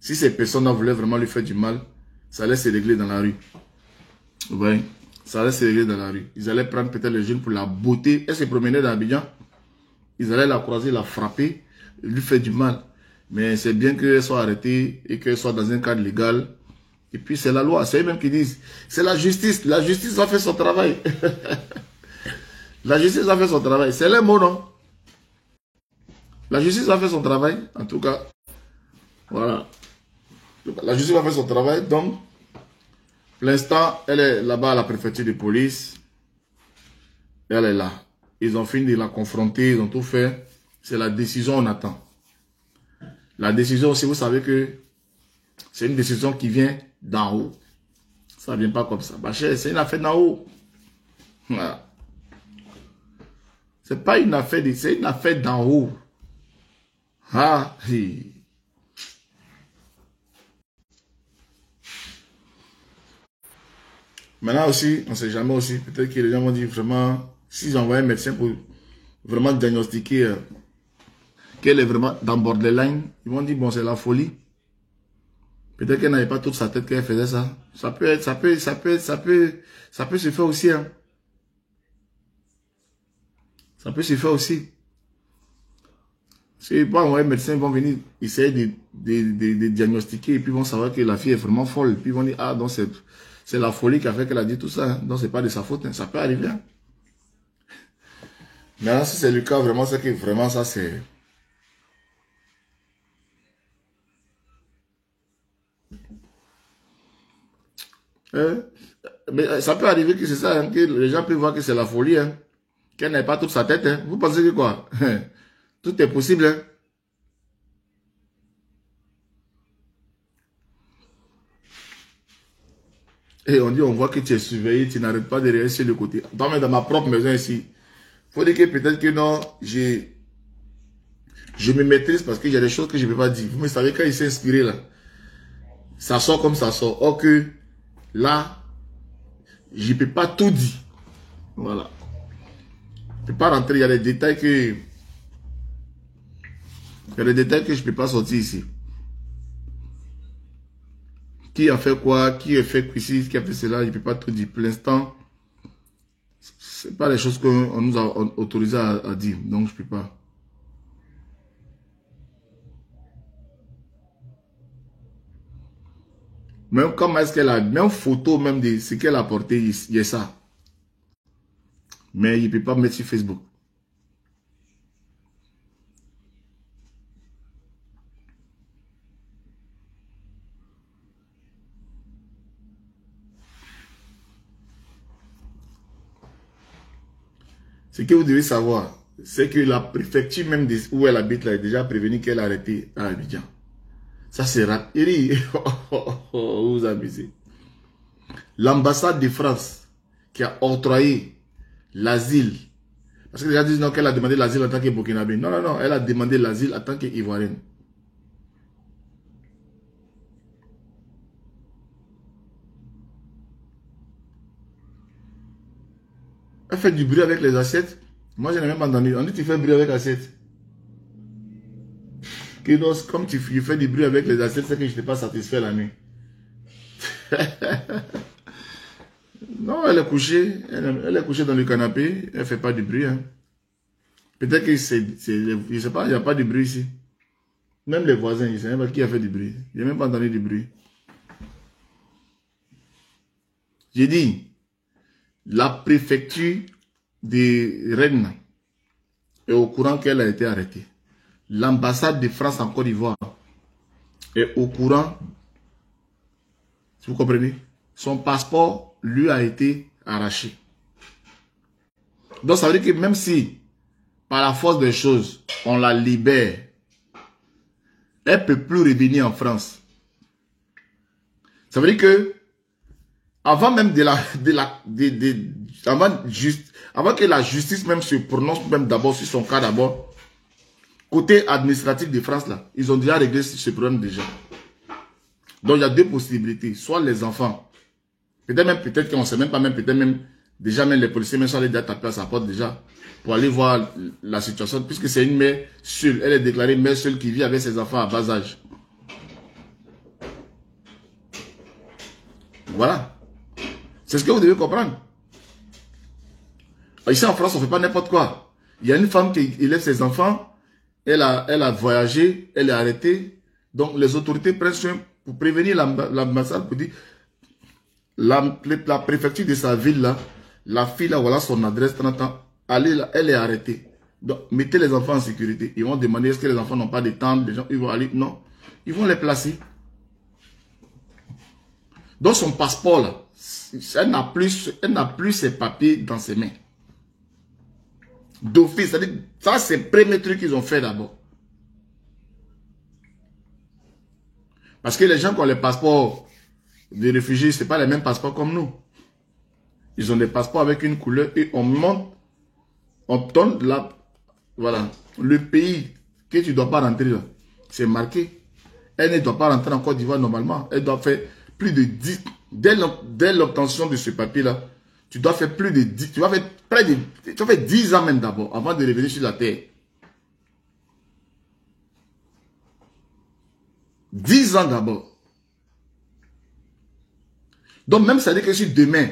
si ces personnes-là voulaient vraiment lui faire du mal, ça allait se régler dans la rue. Vous voyez? Ça allait se régler dans la rue. Ils allaient prendre peut-être les jeunes pour la beauté. Elle se promenait dans Abidjan. Ils allaient la croiser, la frapper, lui faire du mal. Mais c'est bien qu'elle soit arrêtée et qu'elle soit dans un cadre légal. Et puis c'est la loi. C'est eux-mêmes qui disent, c'est la justice. La justice va faire son travail. La justice va faire son travail. C'est les mots, non? La justice va faire son travail. En tout cas, voilà. La justice va faire son travail. Donc, pour l'instant, elle est là-bas à la préfecture de police. Elle est là. Ils ont fini de la confronter, ils ont tout fait. C'est la décision, on attend. La décision aussi, vous savez que C'est une décision qui vient d'en haut. Ça ne vient pas comme ça. Bachir, c'est une affaire d'en haut. Voilà. C'est pas une affaire, c'est une affaire d'en haut. Ah, hi. Maintenant aussi, on ne sait jamais aussi. Peut-être que les gens vont dire vraiment, s'ils envoient un médecin pour vraiment diagnostiquer qu'elle est vraiment dans borderline, ils vont dire, bon, c'est la folie. Peut-être qu'elle n'avait pas toute sa tête qu'elle faisait ça. Ça peut être, ça peut se faire aussi, hein. Ça peut se faire aussi. Si bon, les médecins vont venir essayer de diagnostiquer et puis vont savoir que la fille est vraiment folle. Puis ils vont dire, ah, donc c'est la folie qui a fait qu'elle a dit tout ça. Hein. Donc c'est pas de sa faute. Hein. Ça peut arriver. Hein. Mais si c'est le cas, vraiment, c'est que vraiment ça c'est... mais ça peut arriver que c'est ça, hein, que les gens peuvent voir que c'est la folie, hein, qu'elle n'ait pas toute sa tête. Hein. Vous pensez que quoi? Tout est possible. Hein. Et on dit, on voit que tu es surveillé, tu n'arrêtes pas de regarder sur le côté. Dans ma propre maison ici, il faut dire que peut-être que non, je me maîtrise parce qu'il y a des choses que je ne peux pas dire. Vous me savez, quand il s'est inspiré là, ça sort comme ça sort. Or que là, je ne peux pas tout dire. Voilà. Je ne peux pas rentrer, il y a des détails que... Il y a des détails que je ne peux pas sortir ici. Qui a fait quoi, qui a fait ici, qui a fait cela, je ne peux pas tout dire. Pour l'instant, ce n'est pas les choses qu'on nous a autorisé à dire. Donc, je ne peux pas. Même comment est-ce qu'elle a, même photo même de ce qu'elle a porté, il y a ça. Mais il ne peut pas mettre sur Facebook. Ce que vous devez savoir, c'est que la préfecture même où elle habite là est déjà prévenue qu'elle a arrêté à Abidjan. Ça c'est rapide. Vous vous amusez. L'ambassade de France qui a octroyé l'asile. Parce que les gens disent non qu'elle a demandé l'asile en tant que Burkinabé. Non, non, non. Elle a demandé l'asile en tant qu'Ivoirienne. Elle fait du bruit avec les assiettes. Moi, je n'ai même pas entendu. On dit tu fais du bruit avec l'assiette. Comme tu fais du bruit avec les assiettes, c'est que je n'étais pas satisfait la nuit. Non, elle est couchée. Elle est couchée dans le canapé. Elle ne fait pas du bruit. Hein. Peut-être que c'est... Je ne sais pas, il n'y a pas de bruit ici. Même les voisins, ils ne savent même pas qui a fait du bruit. Je n'ai même pas entendu du bruit. J'ai dit, la préfecture de Rennes est au courant qu'elle a été arrêtée. L'ambassade de France en Côte d'Ivoire est au courant. Vous comprenez? Son passeport lui a été arraché. Donc ça veut dire que même si, par la force des choses, on la libère, elle ne peut plus revenir en France. Ça veut dire que, avant même avant que la justice même se prononce même d'abord sur son cas d'abord, côté administratif de France là, ils ont déjà réglé ce problème déjà. Donc il y a deux possibilités, soit les enfants, peut-être qu'on ne sait même pas, même peut-être même, déjà même les policiers même sont allés déjà taper à sa porte déjà, pour aller voir la situation, puisque c'est une mère seule, elle est déclarée mère seule qui vit avec ses enfants à bas âge. Voilà. C'est ce que vous devez comprendre. Ici en France, on ne fait pas n'importe quoi. Il y a une femme qui élève ses enfants, elle a voyagé, elle est arrêtée. Donc les autorités prennent soin pour prévenir l'ambassade, pour dire, la préfecture de sa ville là, la fille là, voilà son adresse, 30 ans, elle est arrêtée. Donc mettez les enfants en sécurité. Ils vont demander est-ce que les enfants n'ont pas de tentes, les gens, ils vont aller, non. Ils vont les placer. Donc son passeport là, elle n'a plus ses papiers dans ses mains. D'office, c'est-à-dire, ça c'est le premier truc qu'ils ont fait d'abord. Parce que les gens qui ont les passeports de réfugiés, ce n'est pas les mêmes passeports comme nous. Ils ont des passeports avec une couleur et on monte, on donne là, voilà, le pays que tu ne dois pas rentrer là, c'est marqué. Elle ne doit pas rentrer en Côte d'Ivoire normalement. Elle doit faire plus de 10, dès l'obtention de ce papier-là, tu dois faire plus de 10, tu vas faire près de, tu vas faire 10 ans même d'abord, avant de revenir sur la terre. 10 ans d'abord. Donc même ça veut dire que si demain,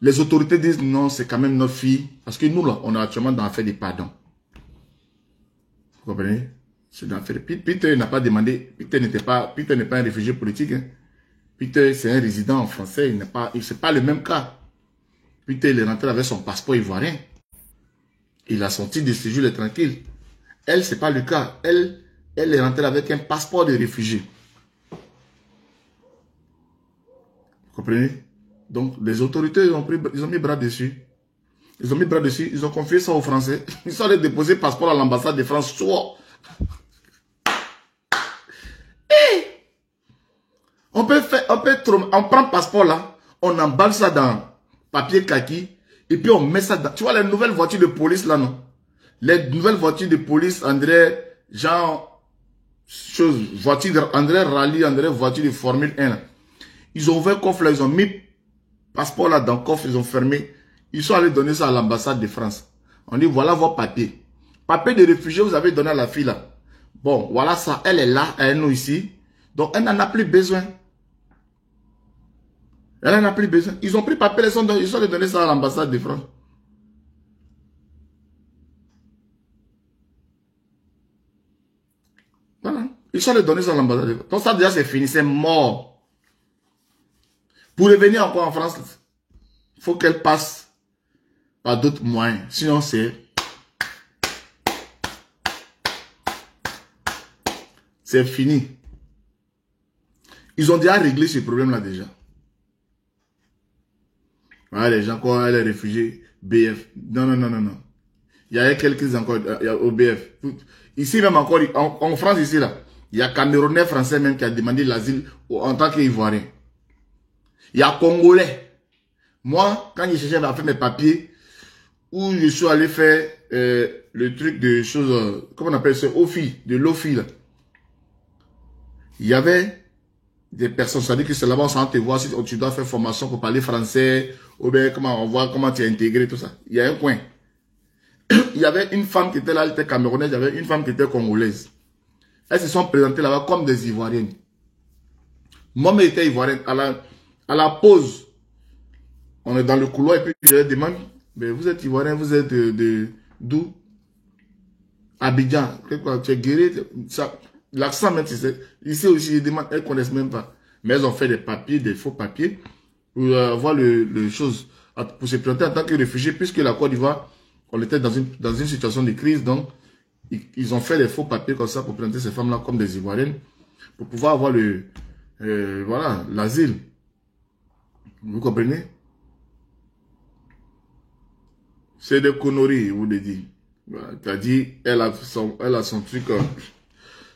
les autorités disent non, c'est quand même notre fille, parce que nous là, on est actuellement dans l'affaire des pardons. Vous comprenez? C'est dans l'affaire. Peter n'a pas demandé, Peter n'est pas un réfugié politique. Hein. Peter, c'est un résident français, c'est pas le même cas. Peter, il est rentré avec son passeport ivoirien. Il a son titre de séjour, il est tranquille. Elle, c'est pas le cas. Elle est rentrée avec un passeport de réfugié. Vous comprenez? Donc, les autorités, ils ont mis bras dessus. Ils ont mis bras dessus, ils ont confié ça aux Français. Ils sont allés déposer le passeport à l'ambassade de France. Soit. Hey! On prend le passeport là, on emballe ça dans papier kaki, et puis on met ça dans, tu vois les nouvelles voitures de police là, non? Les nouvelles voitures de police, André, genre, voiture André Rallye, André voiture de Formule 1 là. Ils ont ouvert le coffre là, ils ont mis passeport là dans le coffre, ils ont fermé. Ils sont allés donner ça à l'ambassade de France. On dit, voilà vos papiers. Papier de réfugié, vous avez donné à la fille là. Bon, voilà ça, elle est là, elle est nous ici. Donc, elle n'en a plus besoin. Elle n'en a plus besoin. Ils ont pris papier, ils sont allés donner ça à l'ambassade de France. Voilà. Ils sont allés donner ça à l'ambassade de France. Donc ça déjà c'est fini, c'est mort. Pour revenir encore en France, il faut qu'elle passe par d'autres moyens. Sinon c'est fini. Ils ont déjà réglé ce problème-là déjà. Voilà, les gens, quoi, les réfugiés, BF. Non, non, non, non, non. Il y a quelques encore, au BF. Ici même encore, en France ici là, il y a Camerounais français même qui a demandé l'asile en tant qu'Ivoirien. Il y a Congolais. Moi, quand je cherchais à faire mes papiers, où je suis allé faire le truc de choses, comment on appelle ça, de l'OFI là. Il y avait des personnes, ça veut dire que c'est là-bas, on s'en te voir si tu dois faire formation pour parler français, ou bien comment on voit comment tu es intégré, tout ça. Il y a un coin. Il y avait une femme qui était là, elle était camerounaise, il y avait une femme qui était congolaise. Elles se sont présentées là-bas comme des Ivoiriennes. Moi, j'étais Ivoirienne. À la pause, on est dans le couloir et puis je leur demande, mais vous êtes Ivoirien, vous êtes d'où? Abidjan. Tu es guéri, l'accent même, ici aussi, ils demandent, elles ne connaissent même pas. Mais elles ont fait des papiers, des faux papiers, pour avoir le chose, pour se présenter en tant que réfugiés, puisque la Côte d'Ivoire, on était dans une situation de crise, donc ils ont fait des faux papiers comme ça pour présenter ces femmes-là comme des Ivoiriennes, pour pouvoir avoir voilà, l'asile. Vous comprenez? C'est des conneries, vous le dites. Voilà, tu as dit, elle a son truc,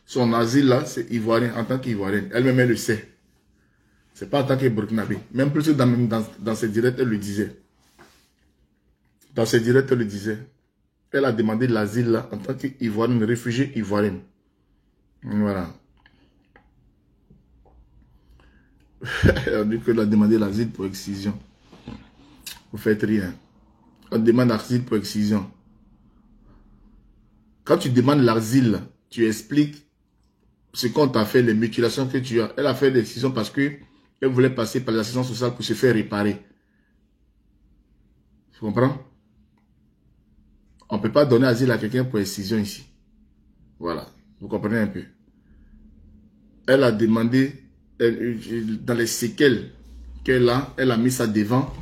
son asile là, c'est Ivoirien, en tant qu'Ivoirienne. Elle-même, elle le sait. C'est pas en tant que Burkinabé. Même plus dans ses directs, elle le disait. Dans ses directs, elle le disait. Elle a demandé l'asile là, en tant qu'Ivoirienne, réfugiée ivoirienne. Voilà. On dit qu'elle a demandé l'asile pour excision. Vous faites rien. On demande l'asile pour excision. Quand tu demandes l'asile, tu expliques ce qu'on t'a fait, les mutilations que tu as. Elle a fait des excisions parce que elle voulait passer par l'assistance sociale pour se faire réparer. Tu comprends? On ne peut pas donner asile à quelqu'un pour excision ici. Voilà. Vous comprenez un peu? Elle a demandé, dans les séquelles qu'elle a, elle a mis ça devant.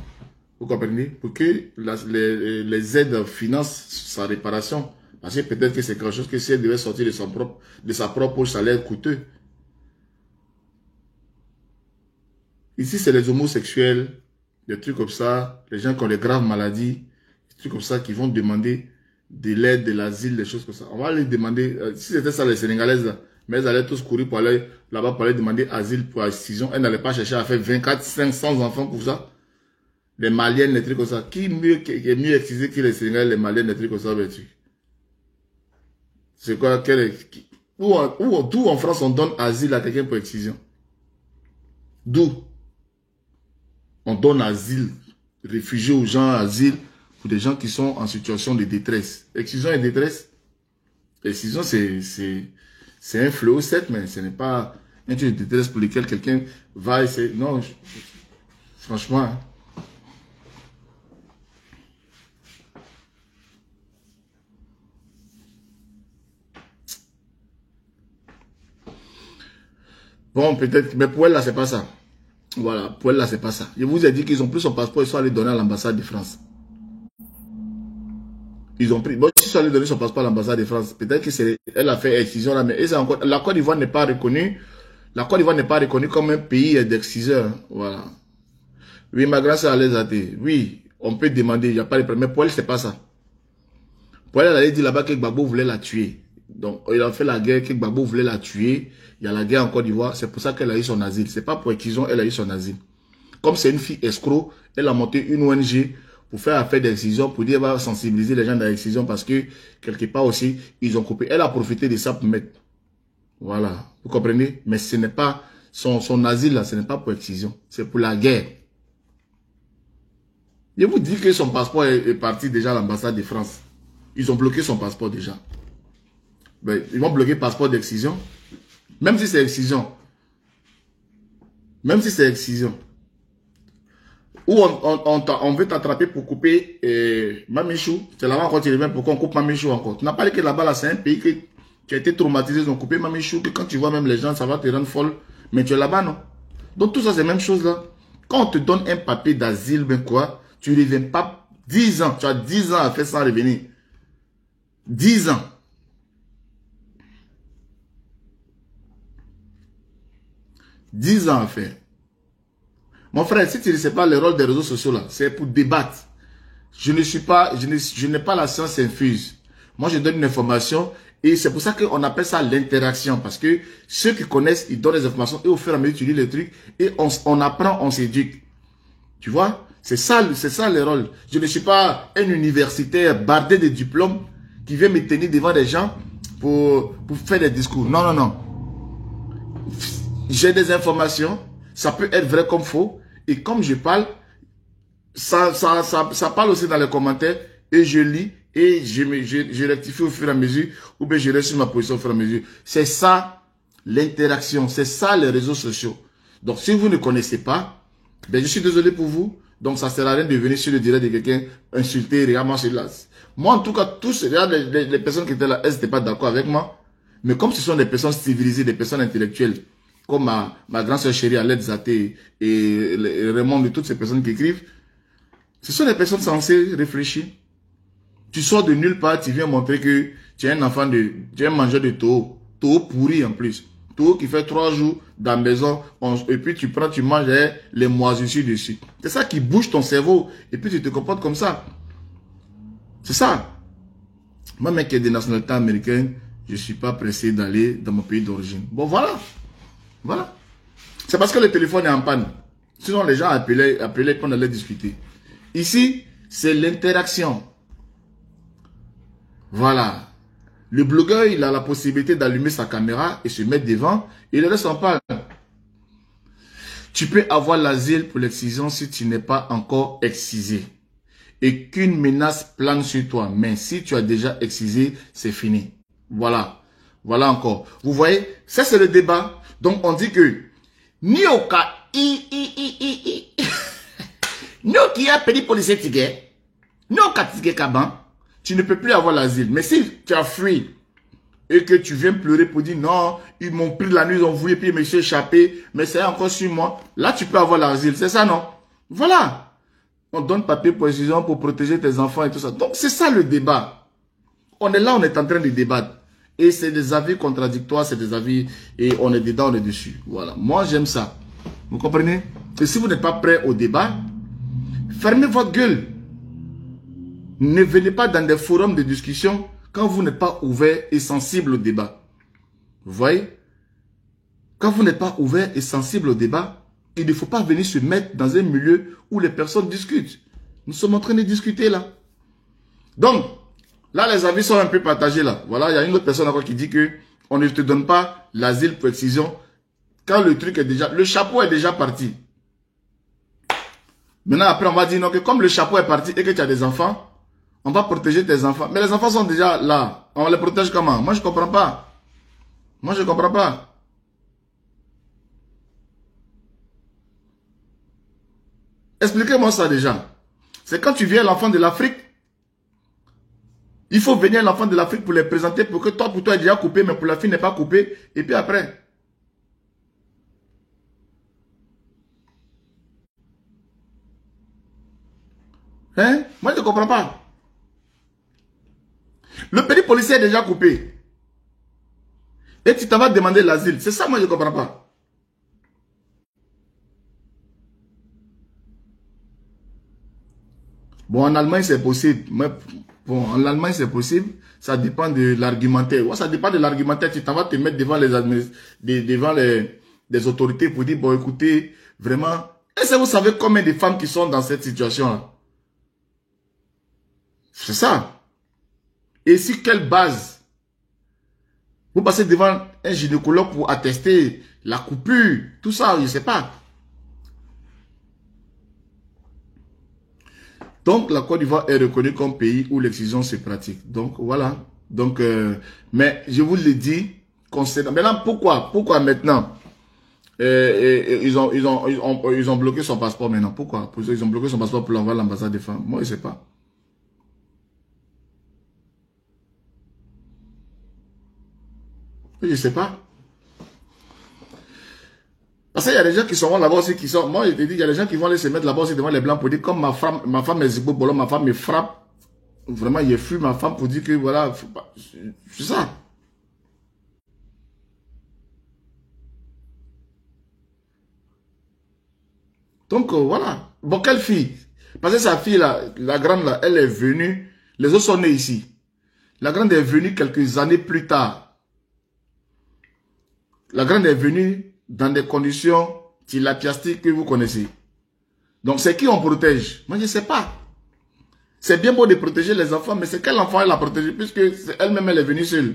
Vous comprenez? Pour que les aides financent sa réparation. Parce que peut-être que c'est quelque chose que si elle devait sortir de sa propre poche, ça allait être coûteux. Ici, c'est les homosexuels, des trucs comme ça, les gens qui ont des graves maladies, des trucs comme ça qui vont demander de l'aide, de l'asile, des choses comme ça. On va les demander, si c'était ça les Sénégalaises, là, Mais elles allaient tous courir pour aller là-bas pour aller demander asile pour excision. Elles n'allaient pas chercher à faire 24, 500 enfants pour ça. Les Maliennes, les trucs comme ça. Qui est mieux excisé que les Sénégalais, les Maliennes, les trucs comme ça, c'est quoi, d'où en France on donne asile à quelqu'un pour excision? D'où on donne asile, réfugiés aux gens, asile, pour des gens qui sont en situation de détresse. Excision et détresse. Excision, c'est un fléau, certes, mais ce n'est pas un truc de détresse pour lequel quelqu'un va essayer. Non, franchement. Hein. Bon, peut-être, mais pour elle, là, c'est pas ça. Voilà, pour elle, là, c'est pas ça. Je vous ai dit qu'ils ont pris son passeport, ils sont allés donner à l'ambassade de France. Ils ont pris, bon, ils sont allés donner son passeport à l'ambassade de France. Peut-être qu'elle a fait excision là, mais la Côte d'Ivoire n'est pas reconnue. La Côte d'Ivoire n'est pas reconnue comme un pays d'exciseurs. Voilà. Oui, ma grâce à l'aise athée. Oui, on peut demander, il n'y a pas de problème. Mais pour elle, c'est pas ça. Pour elle, elle allait dire là-bas que Gbagbo voulait la tuer. Donc, il a fait la guerre, que Gbagbo voulait la tuer. Il y a la guerre en Côte d'Ivoire. C'est pour ça qu'elle a eu son asile. C'est pas pour excision, elle a eu son asile. Comme c'est une fille escroc, elle a monté une ONG pour faire affaire d'excision, pour dire, va sensibiliser les gens dans l'excision parce que, quelque part aussi, ils ont coupé. Elle a profité de ça pour mettre. Voilà. Vous comprenez? Mais ce n'est pas, son asile là, ce n'est pas pour excision. C'est pour la guerre. Je vous dis que son passeport est parti déjà à l'ambassade de France. Ils ont bloqué son passeport déjà. Ben, ils vont bloquer le passeport d'excision. Même si c'est excision. Même si c'est excision. Ou on veut t'attraper pour couper Mamichou. C'est là-bas encore tu reviens pourquoi on coupe Mamichou encore. Tu n'as pas dit que là-bas, là, c'est un pays qui a été traumatisé. Ils ont coupé Mamichou. Que quand tu vois même les gens, ça va te rendre folle. Mais tu es là-bas, non? Donc tout ça, c'est la même chose là. Quand on te donne un papier d'asile, ben quoi, tu ne reviens pas 10 ans. Tu as 10 ans à faire sans revenir. 10 ans. 10 ans à faire. Mon frère, si tu ne sais pas le rôle des réseaux sociaux là, c'est pour débattre. Je n'ai pas la science infuse. Moi, je donne une information et c'est pour ça qu'on appelle ça l'interaction. Parce que ceux qui connaissent, ils donnent les informations et au fur et à mesure, tu lis les trucs et on apprend, on s'éduque. Tu vois? C'est ça le rôle. Je ne suis pas un universitaire bardé de diplômes qui vient me tenir devant des gens pour faire des discours. Non, non, non. J'ai des informations. Ça peut être vrai comme faux. Et comme je parle, ça parle aussi dans les commentaires. Et je lis et je rectifie au fur et à mesure. Ou bien je reste sur ma position au fur et à mesure. C'est ça l'interaction. C'est ça les réseaux sociaux. Donc si vous ne connaissez pas, ben, je suis désolé pour vous. Donc ça ne sert à rien de venir sur le direct de quelqu'un insulter. Regarde-moi là. Moi en tout cas, tous les personnes qui étaient là, elles n'étaient pas d'accord avec moi. Mais comme ce sont des personnes civilisées, des personnes intellectuelles, comme ma grande sœur chérie Alette Zaté et Raymond et toutes ces personnes qui écrivent, ce sont des personnes censées réfléchir. Tu sors de nulle part, tu viens montrer que tu es un enfant tu es un mangeur de taureau. Taureau pourri en plus. Taureau qui fait 3 jours dans la maison, et puis tu prends, tu manges les moisissures dessus. C'est ça qui bouge ton cerveau, et puis tu te comportes comme ça. C'est ça. Moi, mec qui est de nationalité américaine, je ne suis pas pressé d'aller dans mon pays d'origine. Bon, voilà. Voilà. C'est parce que le téléphone est en panne. Sinon, les gens appelaient pour aller discuter. Ici, c'est l'interaction. Voilà. Le blogueur, il a la possibilité d'allumer sa caméra et se mettre devant et le reste en panne. Tu peux avoir l'asile pour l'excision si tu n'es pas encore excisé. Et qu'une menace plane sur toi. Mais si tu as déjà excisé, c'est fini. Voilà. Voilà encore. Vous voyez, ça c'est le débat. Donc on dit que Nioka Nioki a payé policier tigé. Nioka tigé kaban. Tu ne peux plus avoir l'asile. Mais si tu as fui et que tu viens pleurer pour dire non, ils m'ont pris la nuit, ils ont voulu puis me suis échappé, mais c'est encore sur moi. Là tu peux avoir l'asile. C'est ça non? Voilà. On donne papier pour excision pour protéger tes enfants et tout ça. Donc c'est ça le débat. On est là, on est en train de débattre. Et c'est des avis contradictoires, c'est des avis, et on est dedans, on est dessus. Voilà. Moi, j'aime ça. Vous comprenez? Et si vous n'êtes pas prêt au débat, fermez votre gueule. Ne venez pas dans des forums de discussion quand vous n'êtes pas ouvert et sensible au débat. Vous voyez? Quand vous n'êtes pas ouvert et sensible au débat, il ne faut pas venir se mettre dans un milieu où les personnes discutent. Nous sommes en train de discuter là. Donc, là, les avis sont un peu partagés là. Voilà, il y a une autre personne encore qui dit que on ne te donne pas l'asile pour excision quand le truc est déjà... Le chapeau est déjà parti. Maintenant, après, on va dire non, que comme le chapeau est parti et que tu as des enfants, on va protéger tes enfants. Mais les enfants sont déjà là. On les protège comment? Moi, je ne comprends pas. Moi, je ne comprends pas. Expliquez-moi ça déjà. C'est quand tu viens l'enfant de l'Afrique, il faut venir l'enfant de l'Afrique pour les présenter pour que toi, pour toi, est déjà coupé, mais pour la fille n'est pas coupé. Et puis après. Hein? Moi, je ne comprends pas. Le petit policier est déjà coupé. Et tu t'en vas demander l'asile. C'est ça, moi, je ne comprends pas. Bon, en Allemagne, c'est possible. Mais bon, en Allemagne, c'est possible. Ça dépend de l'argumentaire. Ouais, ça dépend de l'argumentaire. Tu t'en vas te mettre devant les autorités pour dire, bon, écoutez, vraiment. Est-ce que vous savez combien de femmes qui sont dans cette situation-là? C'est ça. Et sur quelle base? Vous passez devant un gynécologue pour attester la coupure, tout ça, je ne sais pas. Donc, la Côte d'Ivoire est reconnue comme pays où l'excision se pratique. Donc, voilà. Donc, mais je vous le dis, concernant... Maintenant, pourquoi maintenant ils ont bloqué son passeport maintenant. Pourquoi? Ils ont bloqué son passeport pour l'envoyer à l'ambassade des femmes. Moi, je ne sais pas. Je ne sais pas. Parce qu'il y a des gens qui sont là-bas aussi, qui sont... Moi, je te dis, il y a des gens qui vont aller se mettre là-bas aussi devant les blancs pour dire, comme ma femme est Zibo Bolo, ma femme me frappe. Vraiment, il fuit ma femme pour dire que, voilà, c'est ça. Donc, voilà. Bon, quelle fille? Parce que sa fille, là, la grande, là, elle est venue. Les autres sont nés ici. La grande est venue quelques années plus tard. La grande est venue dans des conditions tilapiastiques que vous connaissez. Donc, c'est qui on protège? Moi, je ne sais pas. C'est bien beau de protéger les enfants, mais c'est quel enfant elle a protégé, puisque elle-même, elle est venue seule.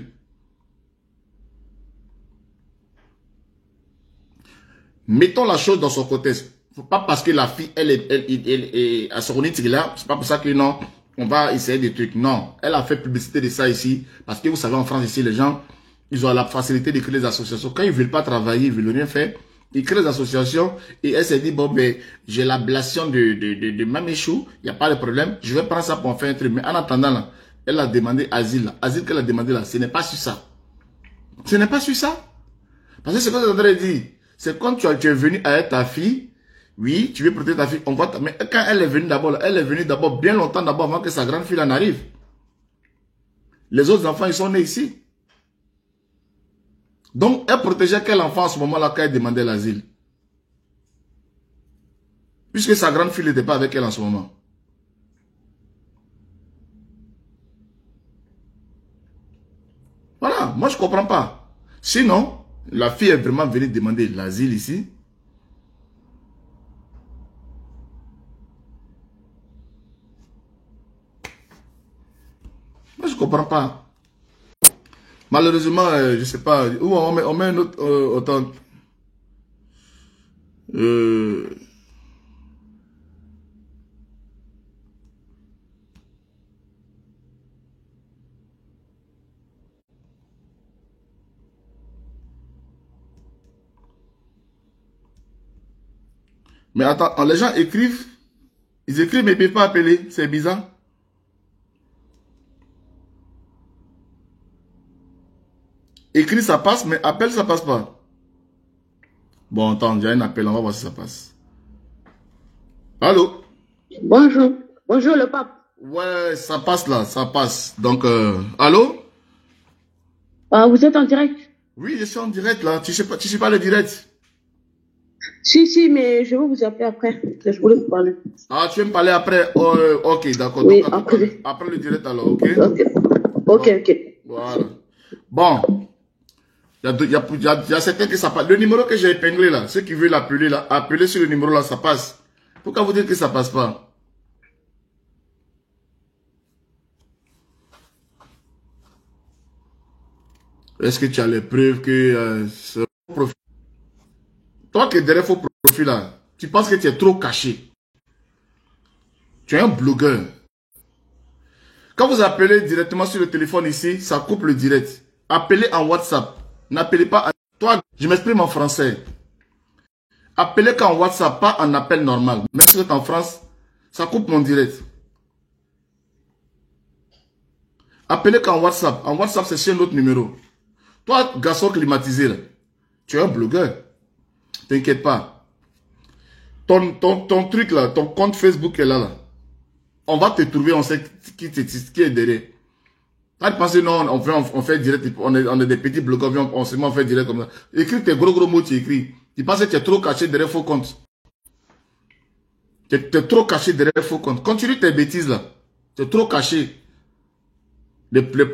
Mettons la chose dans son contexte. Faut pas parce que la fille, elle est à son titre là, c'est pas pour ça que non, on va essayer des trucs. Non, elle a fait publicité de ça ici, parce que vous savez, en France ici, les gens, ils ont la facilité de créer des associations. Quand ils veulent pas travailler, ils veulent rien faire, ils créent des associations et elle s'est dit, bon, ben, j'ai l'ablation de Maméchou, il n'y a pas de problème, je vais prendre ça pour en faire un truc. Mais en attendant, là, elle a demandé asile. Là. Asile qu'elle a demandé là, ce n'est pas sur ça. Ce n'est pas sur ça. Parce que c'est quoi que je voudrais dire. C'est quand tu es venu avec ta fille, oui, tu veux protéger ta fille, on va mais quand elle est venue d'abord, elle est venue d'abord bien longtemps d'abord avant que sa grande fille en arrive. Les autres enfants, ils sont nés ici. Donc, elle protégeait quel enfant à ce moment-là quand elle demandait l'asile? Puisque sa grande fille n'était pas avec elle en ce moment. Voilà, moi je ne comprends pas. Sinon, la fille est vraiment venue demander l'asile ici. Moi je ne comprends pas. Malheureusement, je ne sais pas, où on met un autre autant. Mais attends, les gens écrivent, ils écrivent mais ils ne peuvent pas appeler, c'est bizarre. Écrit ça passe, mais appel ça passe pas. Bon, attends, il y a un appel, on va voir si ça passe. Allô? Bonjour. Bonjour le pape. Ouais, ça passe là, ça passe. Donc, allô? Vous êtes en direct? Oui, je suis en direct là. Tu sais pas le direct? Si, mais je vais vous appeler après. Je voulais vous parler. Ah, tu veux me parler après? Ok, d'accord. Oui, donc, après le direct alors, ok? Ok. Voilà. Bon. Il y a certains que ça passe. Le numéro que j'ai épinglé là, ceux qui veulent l'appeler là, appeler sur le numéro là, ça passe. Pourquoi vous dites que ça passe pas? Est-ce que tu as les preuves que ce profil... Toi qui es derrière faux profil là, tu penses que tu es trop caché. Tu es un blogueur. Quand vous appelez directement sur le téléphone ici, ça coupe le direct. Appelez en WhatsApp. N'appelez pas à... Toi, je m'exprime en français. Appelez qu'en WhatsApp, pas en appel normal. Même si vous êtes en France, ça coupe mon direct. Appelez qu'en WhatsApp. En WhatsApp, c'est sur un autre numéro. Toi, garçon climatisé, là, tu es un blogueur. T'inquiète pas. Ton truc là, ton compte Facebook est là. On va te trouver, on sait qui est derrière. Quand tu penses non, on fait direct, on est des petits blogueurs, on se met à faire direct comme ça. Écris tes gros mots, tu écris. Tu penses que tu es trop caché derrière faux compte. Tu es trop caché derrière faux compte. Continue tes bêtises là. Tu es trop caché.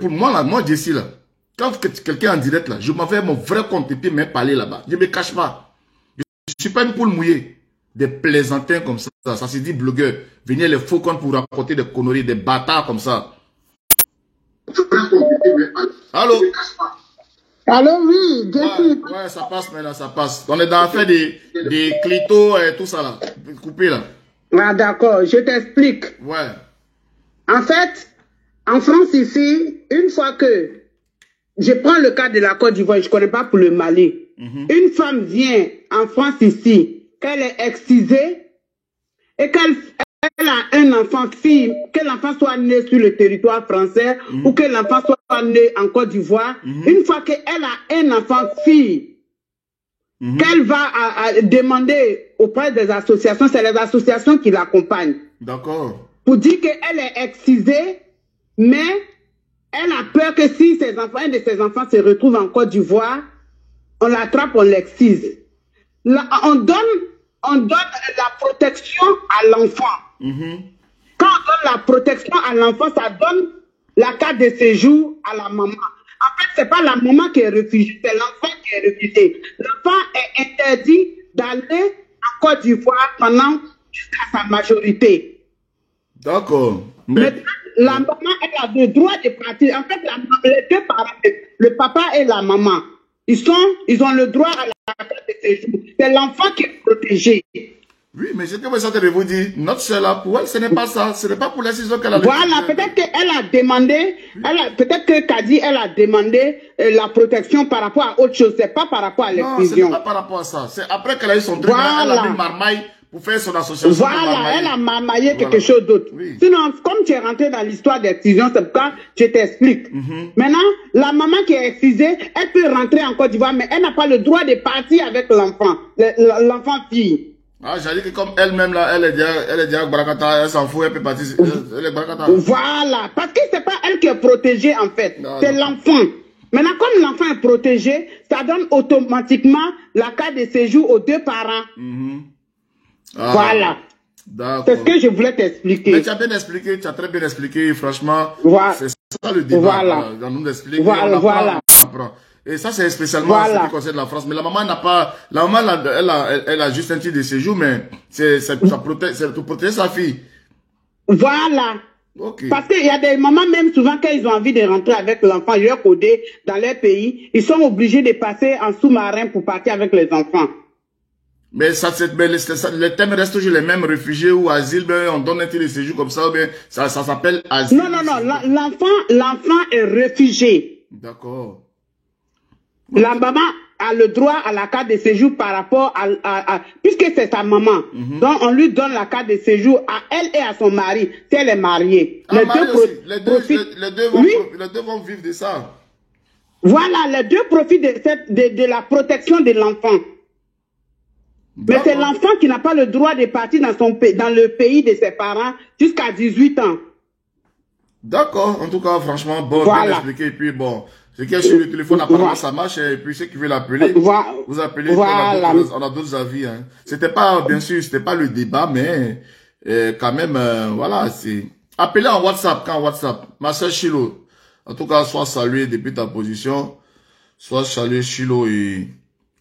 Pour moi là, moi Jessie là, quand quelqu'un en direct là, je m'en vais mon vrai compte et puis même parler là-bas. Je ne me cache pas. Je ne suis pas une poule mouillée. Des plaisantins comme ça, ça se dit blogueur. Venez les faux comptes pour raconter des conneries, des bâtards comme ça. Allô? Allô, oui, Jessie. Ouais, ça passe maintenant, ça passe. On est dans l'affaire des clitos et tout ça là. Coupé là. Ah, d'accord, je t'explique. Ouais. En fait, en France ici, une fois que je prends le cas de la Côte d'Ivoire, je ne connais pas pour le Mali. Une femme vient en France ici, qu'elle est excisée et qu'elle a un enfant fille, que l'enfant soit né sur le territoire français ou que l'enfant soit né en Côte d'Ivoire. Une fois qu'elle a un enfant fille, qu'elle va demander auprès des associations, c'est les associations qui l'accompagnent. D'accord. Pour dire qu'elle est excisée, mais elle a peur que si ses enfants, un de ses enfants se retrouve en Côte d'Ivoire, on l'attrape, on l'excise. On donne la protection à l'enfant. Quand on donne la protection à l'enfant, ça donne la carte de séjour à la maman. En fait, c'est pas la maman qui est réfugiée, c'est l'enfant qui est réfugié. L'enfant est interdit d'aller en Côte d'Ivoire pendant jusqu'à sa majorité. D'accord. Maintenant, la maman, elle a le droit de partir. En fait, les deux parents, le papa et la maman, ils ont le droit à la carte de séjour. C'est l'enfant qui est protégé. Oui, mais ce que vous êtes de vous dire, notre soeur là, pour elle, ce n'est pas ça. Ce n'est pas pour la saison qu'elle a... Voilà, peut-être qu'elle a demandé, peut-être que Kadi, elle a demandé la protection par rapport à autre chose. C'est pas par rapport à l'exclusion. Non, ce n'est pas par rapport à ça. C'est après qu'elle a eu son truc, voilà. Elle a mis marmaille pour faire son association. Voilà, elle a marmaillé quelque chose d'autre. Oui. Sinon, comme tu es rentré dans l'histoire d'excision, c'est pourquoi je t'explique. Maintenant, la maman qui est excisée, elle peut rentrer en Côte d'Ivoire, mais elle n'a pas le droit de partir avec l'enfant, l'enfant fille. Ah, j'ai dit que comme elle-même là, elle est déjà Barakata, elle s'en fout, elle peut partir. Elle est Barakata. Voilà, parce que c'est pas elle qui est protégée en fait, c'est l'enfant. Maintenant, comme l'enfant est protégé, ça donne automatiquement la carte de séjour aux deux parents. Voilà. C'est ce que je voulais t'expliquer. Mais tu as bien expliqué, tu as très bien expliqué, franchement. Voilà. C'est ça le débat. Voilà. Dans nous d'expliquer. Voilà. On apprend. Et ça, c'est spécialement ce qui concerne la France. Mais la maman n'a pas, la maman, elle a juste un titre de séjour, mais c'est pour protéger sa fille. Voilà. Okay. Parce qu'il y a des mamans, même souvent, quand ils ont envie de rentrer avec l'enfant, ils leur codé dans leur pays, ils sont obligés de passer en sous-marin pour partir avec les enfants. Mais les thèmes restent toujours les mêmes, réfugiés ou asile, ben, on donne un titre de séjour comme ça, ou bien ça s'appelle asile. Non, l'enfant est réfugié. D'accord. La maman a le droit à la carte de séjour par rapport puisque c'est sa maman. Donc, on lui donne la carte de séjour à elle et à son mari, si elle est mariée. Les deux vont vivre de ça. Voilà, les deux profitent de la protection de l'enfant. Mais c'est l'enfant qui n'a pas le droit de partir dans le pays de ses parents jusqu'à 18 ans. D'accord, en tout cas, franchement, bon, bien expliqué. Et puis bon, ce qui est sur le téléphone, apparemment, ça marche. Et puis ceux qui veulent l'appeler, vous appelez. Voilà. On a d'autres avis. Hein. C'était pas, bien sûr, c'était pas le débat, mais quand même, voilà, c'est... Appelez en WhatsApp, Ma soeur Chilo, en tout cas, sois saluée depuis ta position. Sois salué, Chilo. Et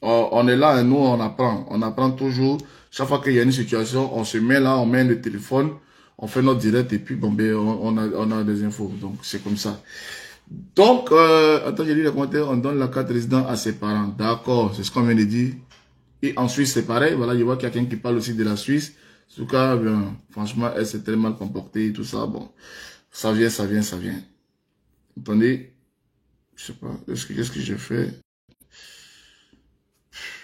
on est là, et nous, on apprend. On apprend toujours. Chaque fois qu'il y a une situation, on se met là, on met le téléphone, on fait notre direct et puis bon, ben, on a des infos. Donc, c'est comme ça. Donc, attends, j'ai lu les commentaires. On donne la carte résident à ses parents. D'accord, c'est ce qu'on vient de dire. Et en Suisse, c'est pareil. Voilà, je vois quelqu'un qui parle aussi de la Suisse. En tout cas, bien, franchement, elle s'est très mal comportée et tout ça. Bon, ça vient, ça vient, ça vient. Attendez, je sais pas, qu'est-ce que j'ai fait?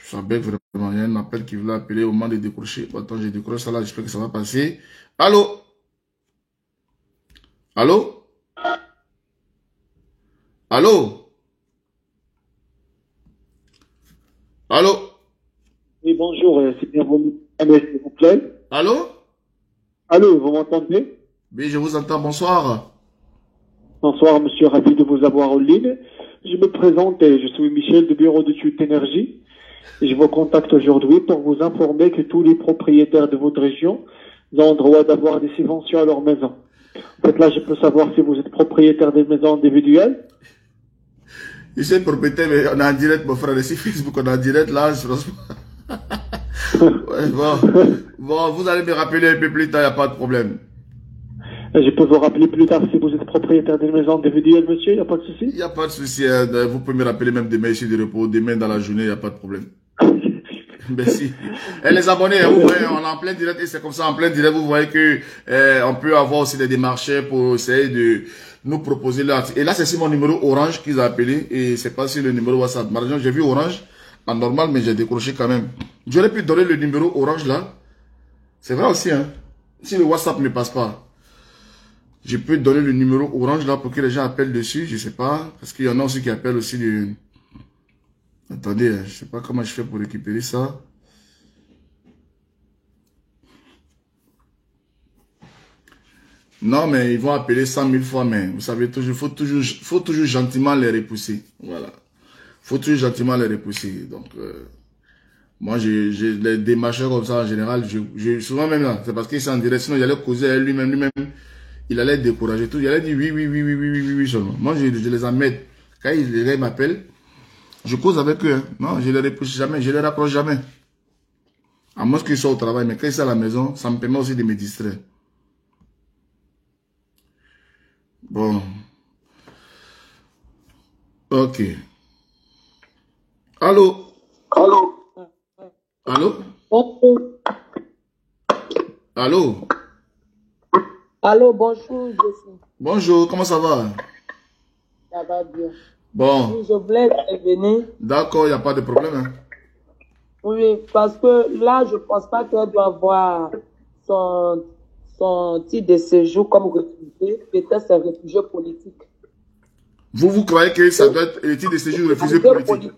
Ça bug vraiment. Il y a un appel qui voulait appeler au moment de décrocher. Bon, attends, j'ai décroché ça là, j'espère que ça va passer. Allô? Allô? Allô? Allô? Oui, bonjour, c'est bien vous, s'il vous plaît. Allô? Allô, vous m'entendez? Oui, je vous entends, bonsoir. Bonsoir, monsieur, ravi de vous avoir en ligne. Je me présente, je suis Michel du bureau d'études d'énergie. Je vous contacte aujourd'hui pour vous informer que tous les propriétaires de votre région ont le droit d'avoir des subventions à leur maison. En fait, là, je peux savoir si vous êtes propriétaire des maisons individuelles. Je suis propriétaire, mais on est en direct, mon frère, ici Facebook, on est en direct, là, franchement. Ouais, bon, vous allez me rappeler un peu plus tard, il n'y a pas de problème. Je peux vous rappeler plus tard si vous êtes propriétaire des maisons individuelles, monsieur, il n'y a pas de souci? Il n'y a pas de souci, vous pouvez me rappeler même demain ici de repos, demain dans la journée, il n'y a pas de problème. Merci. Et les abonnés, vous voyez, on est en plein direct et c'est comme ça, en plein direct, vous voyez que on peut avoir aussi des démarchés pour essayer de nous proposer l'article. Et là, c'est sur mon numéro Orange qu'ils ont appelé et c'est pas sur le numéro WhatsApp. Malheureusement, j'ai vu Orange en normal, mais j'ai décroché quand même. J'aurais pu donner le numéro Orange là. C'est vrai aussi, hein. Si le WhatsApp ne passe pas, je peux donner le numéro Orange là pour que les gens appellent dessus, je sais pas. Parce qu'il y en a aussi qui appellent aussi du... Attendez, je sais pas comment je fais pour récupérer ça. Non, mais ils vont appeler 100 000 fois, mais vous savez, faut toujours gentiment les repousser. Voilà. Faut toujours gentiment les repousser. Donc, moi, j'ai les démarcheurs comme ça en général, souvent même là, c'est parce qu'ils sont en direct, sinon il allait causer à lui-même, il allait décourager tout. Il allait dire oui seulement. Moi, je les emmène. Quand ils m'appellent, je cause avec eux. Hein. Non, je les repousse jamais, je les rapproche jamais. À moins qu'ils soient au travail, mais quand ils sont à la maison, ça me permet aussi de me distraire. Bon. Ok. Allô? Allô? Allô? Allô? Allô, bonjour, Jessie. Bonjour, comment ça va? Ça va bien. Bon. Oui, je voulais venir. D'accord, il n'y a pas de problème. Hein. Oui, parce que là, je ne pense pas qu'elle doit avoir son titre de séjour comme réfugié. Peut-être c'est réfugié politique. Vous croyez que ça doit être le titre de séjour réfugié politique?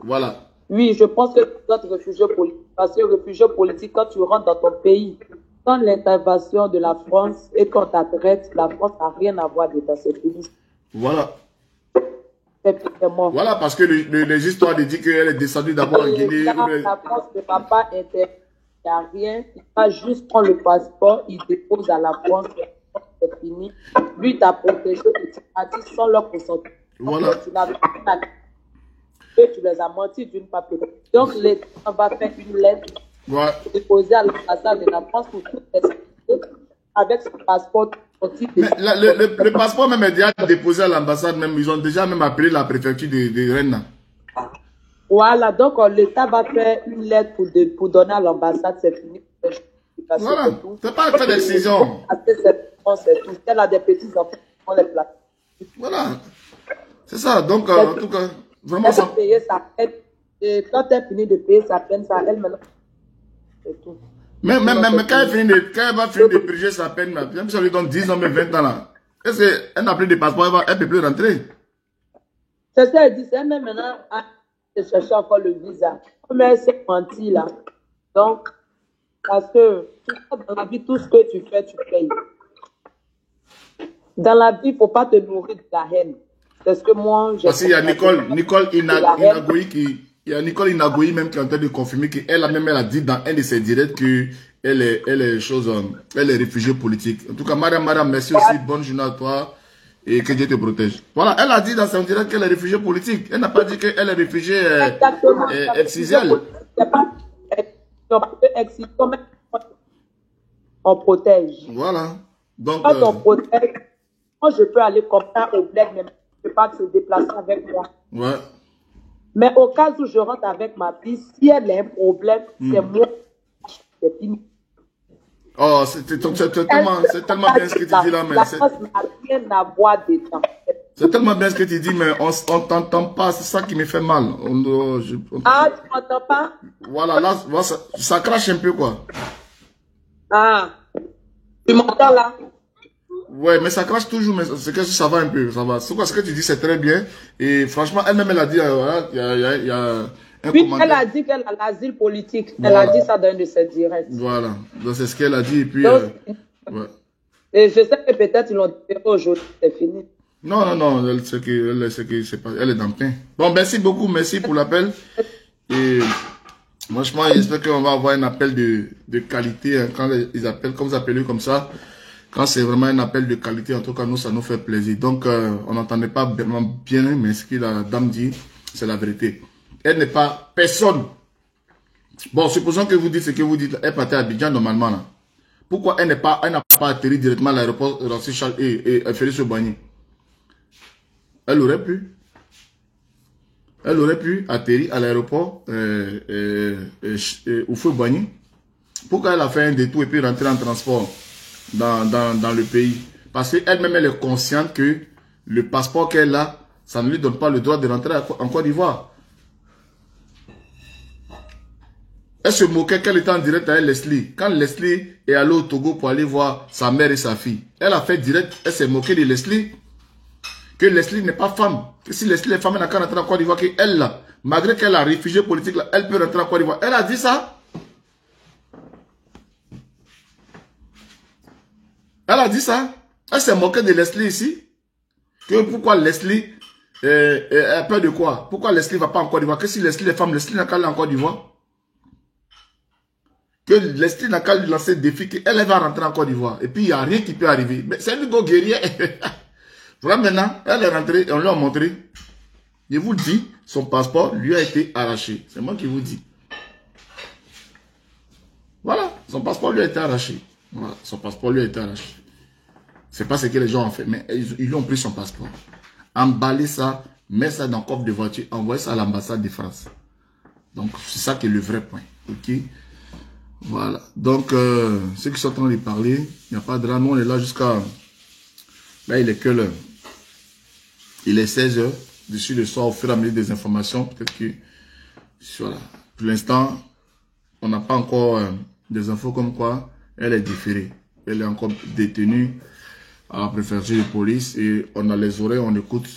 Voilà. Oui, je pense que tu dois être réfugié politique. Parce que réfugié politique, quand tu rentres dans ton pays, sans l'intervention de la France et qu'on t'arrête, la France n'a rien à voir dans ce pays. Voilà. Moi. Voilà, parce que les histoires disent qu'elle est descendue d'abord en Guinée. La France ne va pas intervenir. Il n'y a rien. Il va juste prendre le passeport, il dépose à la France. C'est fini. Lui, t'a protégé et tu as dit sans leur consentement. Voilà. Tu les as menti d'une part. Donc, l'État va faire une lettre déposée à l'ambassade de la France pour toutes les avec son passeport. Mais le passeport même est déjà déposé à l'ambassade, même ils ont déjà même appelé la préfecture de Rennes. Voilà, donc l'État va faire une lettre pour donner à l'ambassade, c'est fini. Voilà, c'est pas faire des décisions. C'est tout. Elle a des petits enfants, on les place. Voilà, c'est ça. Donc, en tout cas, vraiment elle va payer sa peine. Et quand elle finit de payer sa peine, ça elle maintenant. C'est tout. Mais quand elle va finir de purger sa peine, même si on lui donne 10 ans, mais 20 ans là, est-ce qu'elle n'a plus de passeport, elle ne peut plus rentrer? C'est ça, elle dit, c'est même maintenant à chercher encore le visa. Comme elle s'est mentie là. Donc, parce que dans la vie, tout ce que tu fais, tu payes. Dans la vie, il ne faut pas te nourrir de la haine. C'est ce que moi, j'ai. Parce qu'il y a Nicole Inagoui il y a Nicole Inagoui même qui est en train de confirmer qu'elle a dit dans un de ses directs qu'elle est réfugiée politique. En tout cas, madame, merci aussi. Bonne journée à toi. et que Dieu te protège. Voilà, elle a dit dans son direct qu'elle est réfugiée politique. Elle n'a pas dit qu'elle est réfugiée ex-Israël. C'est pas ex-Israël, mais on protège. Voilà. Donc, Quand on protège, moi je peux aller comme ça au bled, mais je ne peux pas se déplacer avec moi. ouais. Mais au cas où je rentre avec ma fille, si elle a un problème, c'est moi. C'est fini. Oh, c'est tellement bien ce que tu dis là, mais la France n'a rien à voir dedans. c'est tellement bien ce que tu dis, mais on t'entend pas, c'est ça qui me fait mal. Ah, tu m'entends pas? Voilà, là, ça crache un peu, quoi. Ah, tu m'entends là? Ouais, mais ça crache toujours, mais c'est que ça va un peu, ça va. Ce que tu dis, c'est très bien. Et franchement, elle-même, elle a dit, voilà, il y a un Oui, commentaire. elle a dit qu'elle a l'asile politique. Voilà. Elle a dit ça dans un de ses directs. Voilà, donc c'est ce qu'elle a dit, et puis... Donc, ouais. et je sais que peut-être ils l'ont dit aujourd'hui, c'est fini. Non, elle sait que c'est pas, elle est dans le pain. Bon, merci beaucoup, merci pour l'appel. Et franchement, j'espère qu'on va avoir un appel de qualité, hein, quand ils appellent, comme vous appelez comme ça. Quand c'est vraiment un appel de qualité, en tout cas, nous, ça nous fait plaisir. Donc, on n'entendait pas vraiment bien, mais ce que la dame dit, c'est la vérité. Elle n'est pas personne. Bon, supposons que vous dites ce que vous dites, elle partait à Abidjan normalement, là. Pourquoi elle n'a pas atterri directement à l'aéroport Racine et Félix Obani? Elle aurait pu. Elle aurait pu atterrir à l'aéroport Oufou-Bani. Pourquoi elle a fait un détour et puis rentrer en transport dans le pays? Parce qu'elle-même, elle est consciente que le passeport qu'elle a, ça ne lui donne pas le droit de rentrer en Côte d'Ivoire. Elle se moquait qu'elle était en direct avec Leslie. Quand Leslie est allée au Togo pour aller voir sa mère et sa fille, elle a fait direct, elle s'est moquée de Leslie. Que Leslie n'est pas femme. Que si Leslie est femme, elle n'a qu'à rentrer en Côte d'Ivoire. Qu'elle, là, malgré qu'elle a réfugié politique, là, elle peut rentrer en Côte d'Ivoire. Elle a dit ça. Elle a dit ça. Elle s'est moquée de Leslie ici. Que pourquoi Leslie a peur de quoi? Pourquoi Leslie ne va pas en Côte d'Ivoire? Que si Leslie est femme, Leslie n'a qu'à aller en Côte d'Ivoire. Que Leslie n'a qu'à lui lancer le défi qu'elle va rentrer en Côte d'Ivoire. Et puis il n'y a rien qui peut arriver. Mais c'est une go guerrier. Voilà, maintenant, elle est rentrée et on lui a montré. Je vous dis, son passeport lui a été arraché. C'est moi qui vous dis. Voilà, son passeport lui a été arraché. Voilà, son passeport lui a été arraché. C'est pas ce que les gens ont fait, mais ils lui ont pris son passeport. Emballer ça, mettre ça dans le coffre de voiture, envoyer ça à l'ambassade de France. Donc, c'est ça qui est le vrai point. Ok? Voilà. Donc, ceux qui sont en train de parler, il n'y a pas de drame. On est là jusqu'à... Là, il est que l'heure. Il est 16 h. Dessus le soir, au fur et à mesure des informations. Peut-être que... Voilà. Pour l'instant, on n'a pas encore des infos comme quoi elle est différée. Elle est encore détenue à la préfecture de police. Et on a les oreilles, on écoute.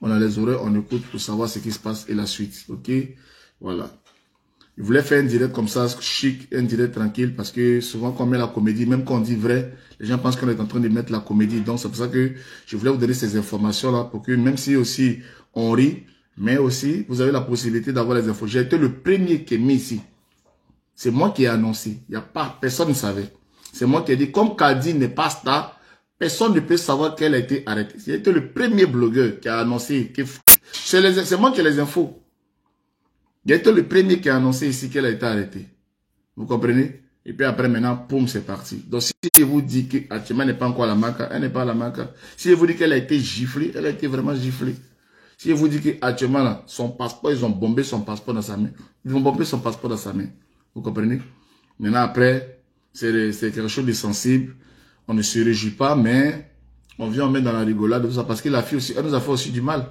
On a les oreilles, on écoute pour savoir ce qui se passe et la suite. Ok? Voilà. Je voulais faire un direct comme ça, chic, un direct tranquille, parce que souvent quand on met la comédie, même quand on dit vrai, les gens pensent qu'on est en train de mettre la comédie. Donc c'est pour ça que je voulais vous donner ces informations-là, pour que même si aussi on rit, mais aussi vous avez la possibilité d'avoir les infos. J'ai été le premier qui est mis ici. C'est moi qui ai annoncé. Il n'y a pas, personne ne savait. C'est moi qui ai dit, comme Kadi n'est pas star, personne ne peut savoir qu'elle a été arrêtée. J'ai été le premier blogueur qui a annoncé. C'est moi qui ai les infos. J'ai été le premier qui a annoncé ici qu'elle a été arrêtée. Vous comprenez? Et puis après, maintenant, poum, c'est parti. Donc, si je vous dis qu'actuellement, elle n'est pas encore à la Maca, elle n'est pas à la Maca. Si je vous dis qu'elle a été giflée, elle a été vraiment giflée. Si je vous dis qu'actuellement, là, son passeport, ils ont bombé son passeport dans sa main. Ils ont bombé son passeport dans sa main. Vous comprenez? Maintenant, après, c'est quelque chose de sensible. On ne se réjouit pas, mais on vient, on met dans la rigolade, tout ça, parce que la fille aussi, elle nous a fait aussi du mal.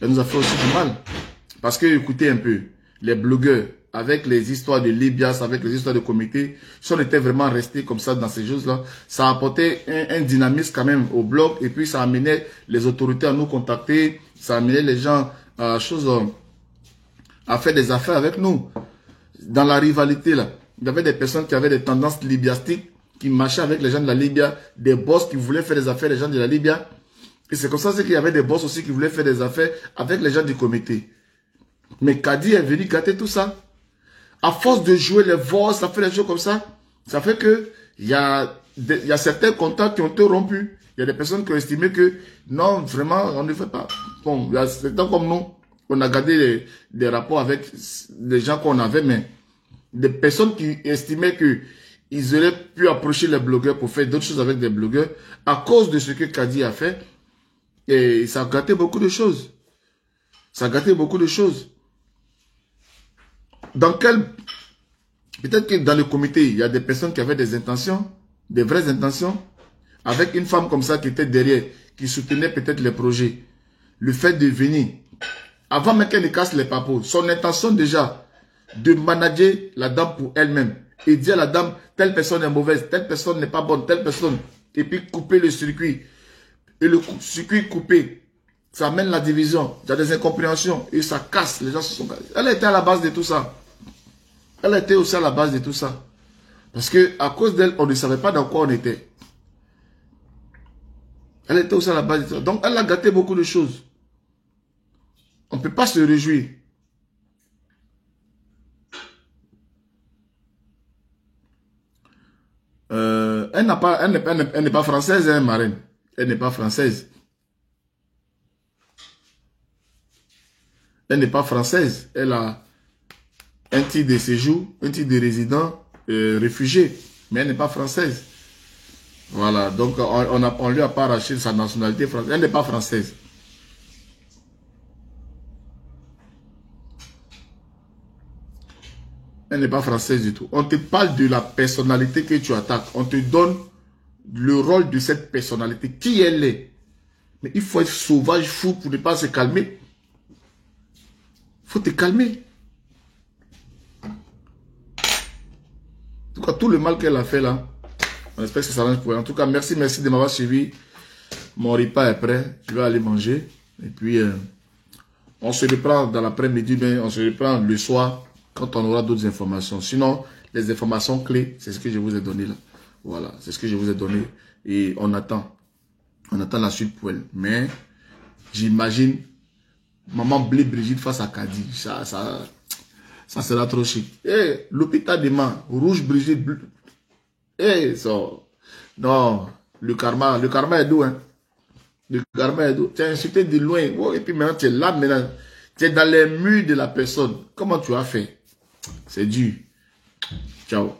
Elle nous a fait aussi du mal. Parce que, écoutez un peu, les blogueurs, avec les histoires de Libias, avec les histoires de comités, si on était vraiment resté comme ça dans ces choses-là, ça apportait un dynamisme quand même au blog, et puis ça amenait les autorités à nous contacter, ça amenait les gens à à faire des affaires avec nous. Dans la rivalité, là, il y avait des personnes qui avaient des tendances libiastiques, qui marchaient avec les gens de la Libya, des boss qui voulaient faire des affaires avec les gens de la Libya. Et c'est comme ça qu'il y avait des boss aussi qui voulaient faire des affaires avec les gens du comité. Mais Kadi est venu gâter tout ça. À force de jouer les voix, ça fait des choses comme ça. Ça fait que il y a certains contacts qui ont été rompus. Il y a des personnes qui ont estimé que non, vraiment, on ne fait pas. Bon, il y a certains comme nous, on a gardé des rapports avec les gens qu'on avait, mais des personnes qui estimaient que ils auraient pu approcher les blogueurs pour faire d'autres choses avec des blogueurs à cause de ce que Kadi a fait. Et ça a gâté beaucoup de choses. Ça a gâté beaucoup de choses. Peut-être que dans le comité, il y a des personnes qui avaient des intentions, des vraies intentions, avec une femme comme ça qui était derrière, qui soutenait peut-être les projets. Le fait de venir, avant même qu'elle ne casse les papos, son intention déjà, de manager la dame pour elle-même. Et dire à la dame, telle personne est mauvaise, telle personne n'est pas bonne, telle personne. Et puis couper le circuit. Et le circuit coupé, ça amène la division. Il y a des incompréhensions. Et ça casse. Les gens se sont cassés. Elle était à la base de tout ça. Elle était aussi à la base de tout ça. Parce que à cause d'elle, on ne savait pas dans quoi on était. Elle était aussi à la base de tout ça. Donc elle a gâté beaucoup de choses. On ne peut pas se réjouir. Elle n'est pas française, hein, Marine. Elle n'est pas française. Elle n'est pas française. Elle a un titre de séjour, un titre de résident réfugié. Mais elle n'est pas française. Voilà. Donc, on lui a pas arraché sa nationalité française. Elle n'est pas française. Elle n'est pas française du tout. On te parle de la personnalité que tu attaques. On te donne le rôle de cette personnalité. Qui elle est. Mais il faut être sauvage, fou pour ne pas se calmer. Il faut te calmer. En tout cas, tout le mal qu'elle a fait là, on espère que ça s'arrange pour elle. En tout cas, merci de m'avoir suivi. Mon repas est prêt. Je vais aller manger. Et puis, on se reprend dans l'après-midi, mais on se reprend le soir quand on aura d'autres informations. Sinon, les informations clés, c'est ce que je vous ai donné là. Voilà, c'est ce que je vous ai donné. Et on attend. On attend la suite pour elle. Mais, j'imagine, maman Blé Brigitte face à Kadi. Ça sera trop chic. Eh, l'hôpital des mains, rouge Brigitte, bleu. Eh, ça. Non, le karma est doux, hein. Le karma est doux. Tu as insulté de loin. Oh, et puis maintenant, tu es là, maintenant. Tu es dans les murs de la personne. Comment tu as fait? C'est dur. Ciao.